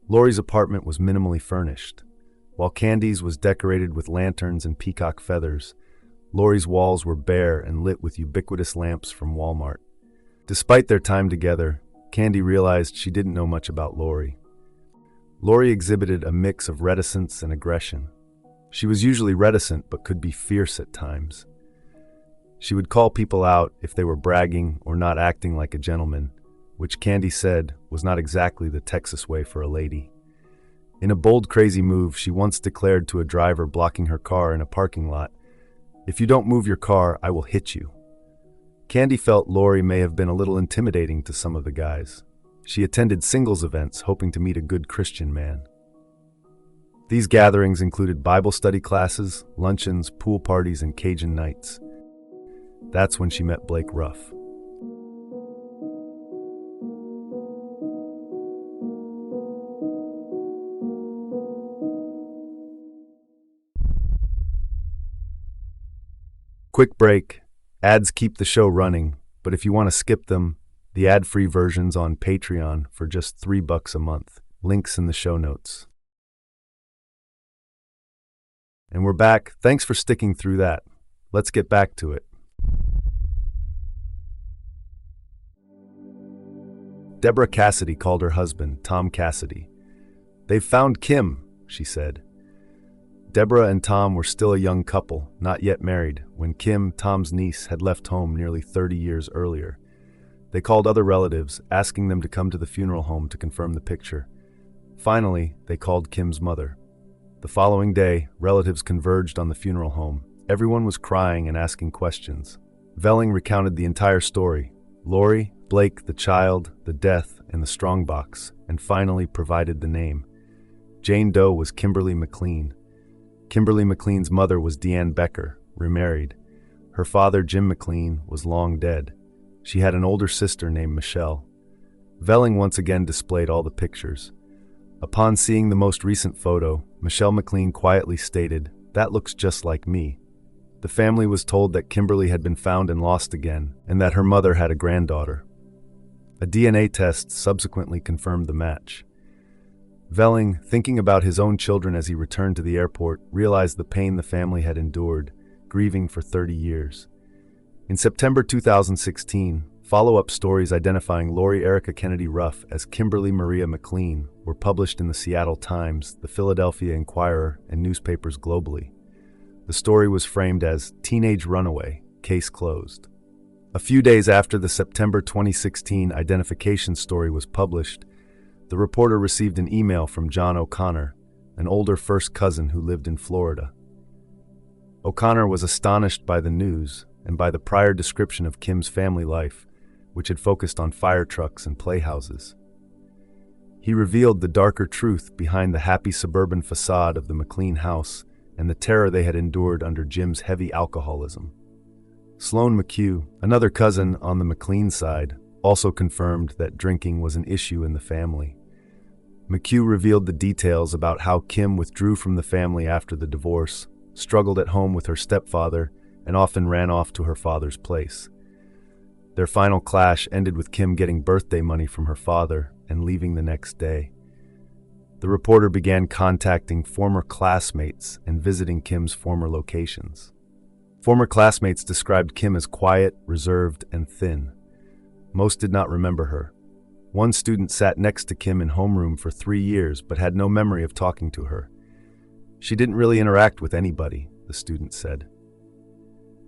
Lori's apartment was minimally furnished. While Candy's was decorated with lanterns and peacock feathers, Lori's walls were bare and lit with ubiquitous lamps from Walmart. Despite their time together, Candy realized she didn't know much about Lori. Lori exhibited a mix of reticence and aggression. She was usually reticent but could be fierce at times. She would call people out if they were bragging or not acting like a gentleman, which Candy said was not exactly the Texas way for a lady. In a bold, crazy move, she once declared to a driver blocking her car in a parking lot, "If you don't move your car, I will hit you." Candy felt Lori may have been a little intimidating to some of the guys. She attended singles events hoping to meet a good Christian man. These gatherings included Bible study classes, luncheons, pool parties, and Cajun nights. That's when she met Blake Ruff. Quick break. Ads keep the show running, but if you want to skip them, the ad-free version's on Patreon for just $3 a month. Links in the show notes. And we're back. Thanks for sticking through that. Let's get back to it. Deborah Cassidy called her husband, Tom Cassidy. "They've found Kim," she said. Deborah and Tom were still a young couple, not yet married, when Kim, Tom's niece, had left home nearly 30 years earlier. They called other relatives, asking them to come to the funeral home to confirm the picture. Finally, they called Kim's mother. The following day, relatives converged on the funeral home. Everyone was crying and asking questions. Velling recounted the entire story: Lori, Blake, the child, the death, and the strongbox, and finally provided the name. Jane Doe was Kimberly McLean. Kimberly McLean's mother was Deanne Becker, remarried. Her father, Jim McLean, was long dead. She had an older sister named Michelle. Velling once again displayed all the pictures. Upon seeing the most recent photo, Michelle McLean quietly stated, "That looks just like me." The family was told that Kimberly had been found and lost again, and that her mother had a granddaughter. A DNA test subsequently confirmed the match. Velling, thinking about his own children as he returned to the airport, realized the pain the family had endured, grieving for 30 years. In September 2016, follow-up stories identifying Lori Erica Kennedy Ruff as Kimberly Maria McLean were published in the Seattle Times, the Philadelphia Inquirer, and newspapers globally. The story was framed as "Teenage Runaway, Case Closed." A few days after the September 2016 identification story was published, the reporter received an email from John O'Connor, an older first cousin who lived in Florida. O'Connor was astonished by the news and by the prior description of Kim's family life, which had focused on fire trucks and playhouses. He revealed the darker truth behind the happy suburban facade of the McLean house and the terror they had endured under Jim's heavy alcoholism. Sloan McHugh, another cousin on the McLean side, also confirmed that drinking was an issue in the family. McHugh revealed the details about how Kim withdrew from the family after the divorce, struggled at home with her stepfather, and often ran off to her father's place. Their final clash ended with Kim getting birthday money from her father and leaving the next day. The reporter began contacting former classmates and visiting Kim's former locations. Former classmates described Kim as quiet, reserved, and thin. Most did not remember her. One student sat next to Kim in homeroom for 3 years but had no memory of talking to her. "She didn't really interact with anybody," the student said.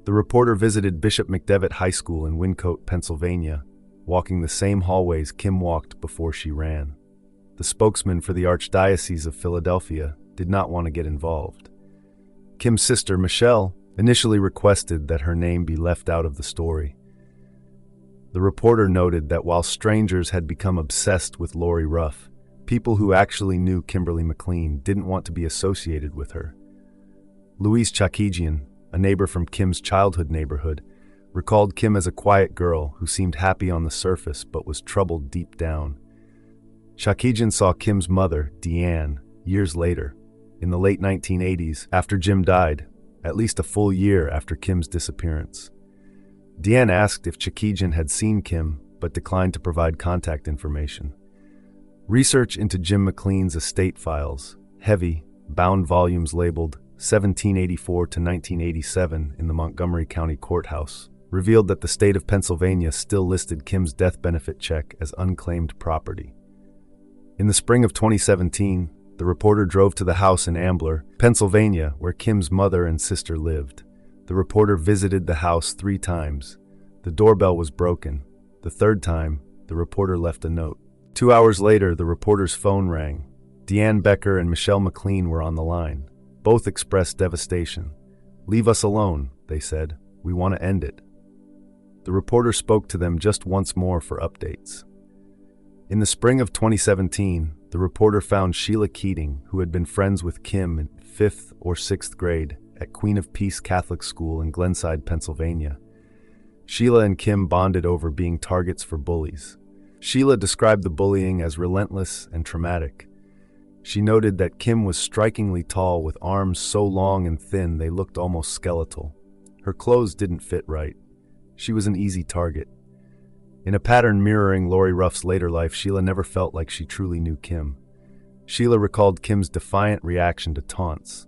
The reporter visited Bishop McDevitt High School in Wyncote, Pennsylvania, walking the same hallways Kim walked before she ran. The spokesman for the Archdiocese of Philadelphia did not want to get involved. Kim's sister, Michelle, initially requested that her name be left out of the story. The reporter noted that while strangers had become obsessed with Lori Ruff, people who actually knew Kimberly McLean didn't want to be associated with her. Louise Chakijian, a neighbor from Kim's childhood neighborhood, recalled Kim as a quiet girl who seemed happy on the surface but was troubled deep down. Chakijian saw Kim's mother, Deanne, years later, in the late 1980s, after Jim died, at least a full year after Kim's disappearance. Deanne asked if Chakijian had seen Kim, but declined to provide contact information. Research into Jim McLean's estate files, heavy, bound volumes labeled 1784 to 1987 in the Montgomery County Courthouse, revealed that the state of Pennsylvania still listed Kim's death benefit check as unclaimed property. In the spring of 2017, the reporter drove to the house in Ambler, Pennsylvania, where Kim's mother and sister lived. The reporter visited the house 3 times. The doorbell was broken. The 3rd time, the reporter left a note. 2 hours later, the reporter's phone rang. Deanne Becker and Michelle McLean were on the line. Both expressed devastation. "Leave us alone," they said. "We want to end it." The reporter spoke to them just once more for updates. In the spring of 2017, the reporter found Sheila Keating, who had been friends with Kim in 5th or 6th grade at Queen of Peace Catholic School in Glenside, Pennsylvania. Sheila and Kim bonded over being targets for bullies. Sheila described the bullying as relentless and traumatic. She noted that Kim was strikingly tall with arms so long and thin they looked almost skeletal. Her clothes didn't fit right. She was an easy target. In a pattern mirroring Lori Ruff's later life, Sheila never felt like she truly knew Kim. Sheila recalled Kim's defiant reaction to taunts.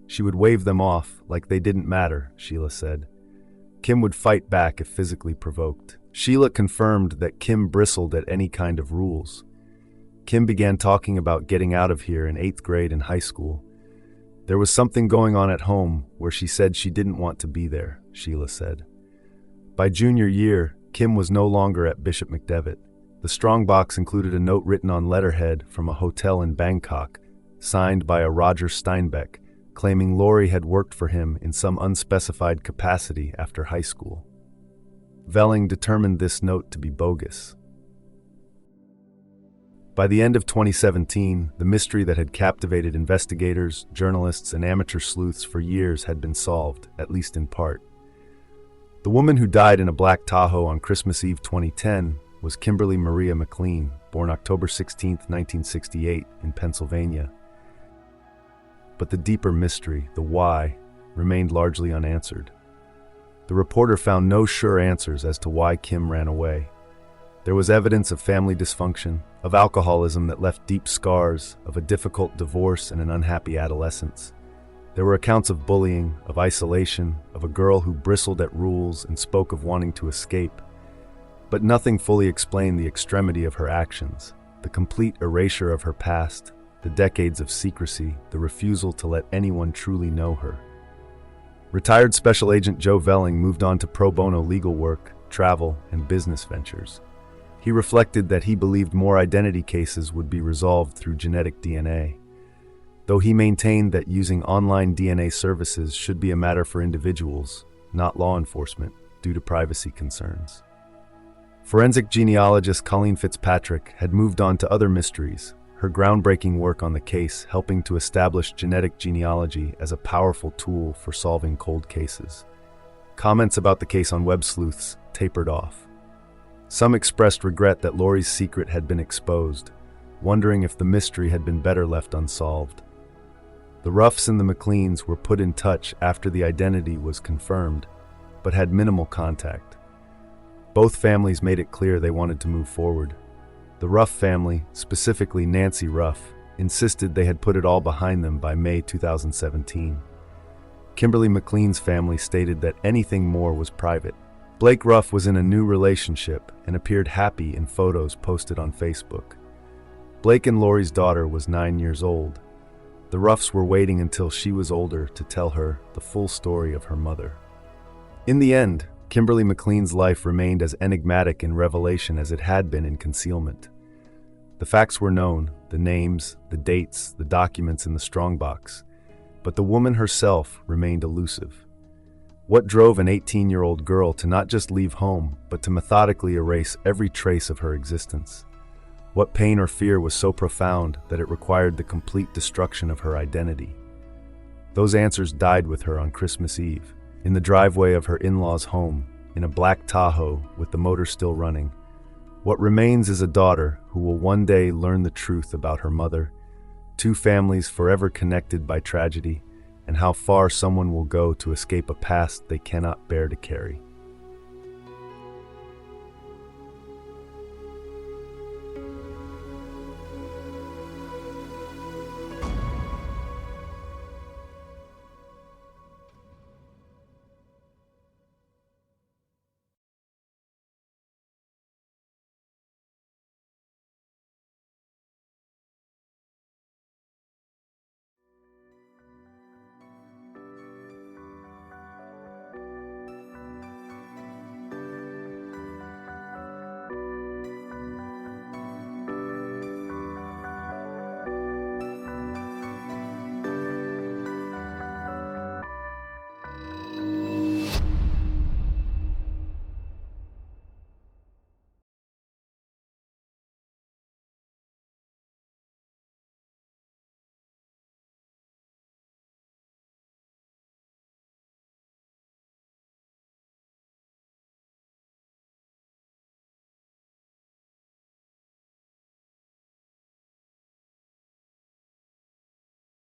She would wave them off like they didn't matter, Sheila said. Kim would fight back if physically provoked. Sheila confirmed that Kim bristled at any kind of rules. Kim began talking about getting out of here in 8th grade in high school. There was something going on at home where she said she didn't want to be there, Sheila said. By junior year, Kim was no longer at Bishop McDevitt. The strongbox included a note written on letterhead from a hotel in Bangkok, signed by a Roger Steinbeck, claiming Lori had worked for him in some unspecified capacity after high school. Velling determined this note to be bogus. By the end of 2017, the mystery that had captivated investigators, journalists, and amateur sleuths for years had been solved, at least in part. The woman who died in a black Tahoe on Christmas Eve 2010 was Kimberly Maria McLean, born October 16, 1968, in Pennsylvania. But the deeper mystery, the why, remained largely unanswered. The reporter found no sure answers as to why Kim ran away. There was evidence of family dysfunction, of alcoholism that left deep scars, of a difficult divorce and an unhappy adolescence. There were accounts of bullying, of isolation, of a girl who bristled at rules and spoke of wanting to escape. But nothing fully explained the extremity of her actions, the complete erasure of her past, the decades of secrecy, the refusal to let anyone truly know her. Retired Special Agent Joe Velling moved on to pro bono legal work, travel, and business ventures. He reflected that he believed more identity cases would be resolved through genetic DNA, though he maintained that using online DNA services should be a matter for individuals, not law enforcement, due to privacy concerns. Forensic genealogist Colleen Fitzpatrick had moved on to other mysteries, her groundbreaking work on the case helping to establish genetic genealogy as a powerful tool for solving cold cases. Comments about the case on web sleuths tapered off. Some expressed regret that Lori's secret had been exposed, wondering if the mystery had been better left unsolved. The Ruffs and the McLeans were put in touch after the identity was confirmed, but had minimal contact. Both families made it clear they wanted to move forward. The Ruff family, specifically Nancy Ruff, insisted they had put it all behind them by May 2017. Kimberly McLean's family stated that anything more was private. Blake Ruff was in a new relationship and appeared happy in photos posted on Facebook. Blake and Lori's daughter was 9 years old. The Ruffs were waiting until she was older to tell her the full story of her mother. In the end, Kimberly McLean's life remained as enigmatic in revelation as it had been in concealment. The facts were known, the names, the dates, the documents in the strongbox, but the woman herself remained elusive. What drove an 18-year-old girl to not just leave home, but to methodically erase every trace of her existence? What pain or fear was so profound that it required the complete destruction of her identity? Those answers died with her on Christmas Eve, in the driveway of her in-laws' home, in a black Tahoe with the motor still running. What remains is a daughter who will one day learn the truth about her mother, two families forever connected by tragedy, and how far someone will go to escape a past they cannot bear to carry.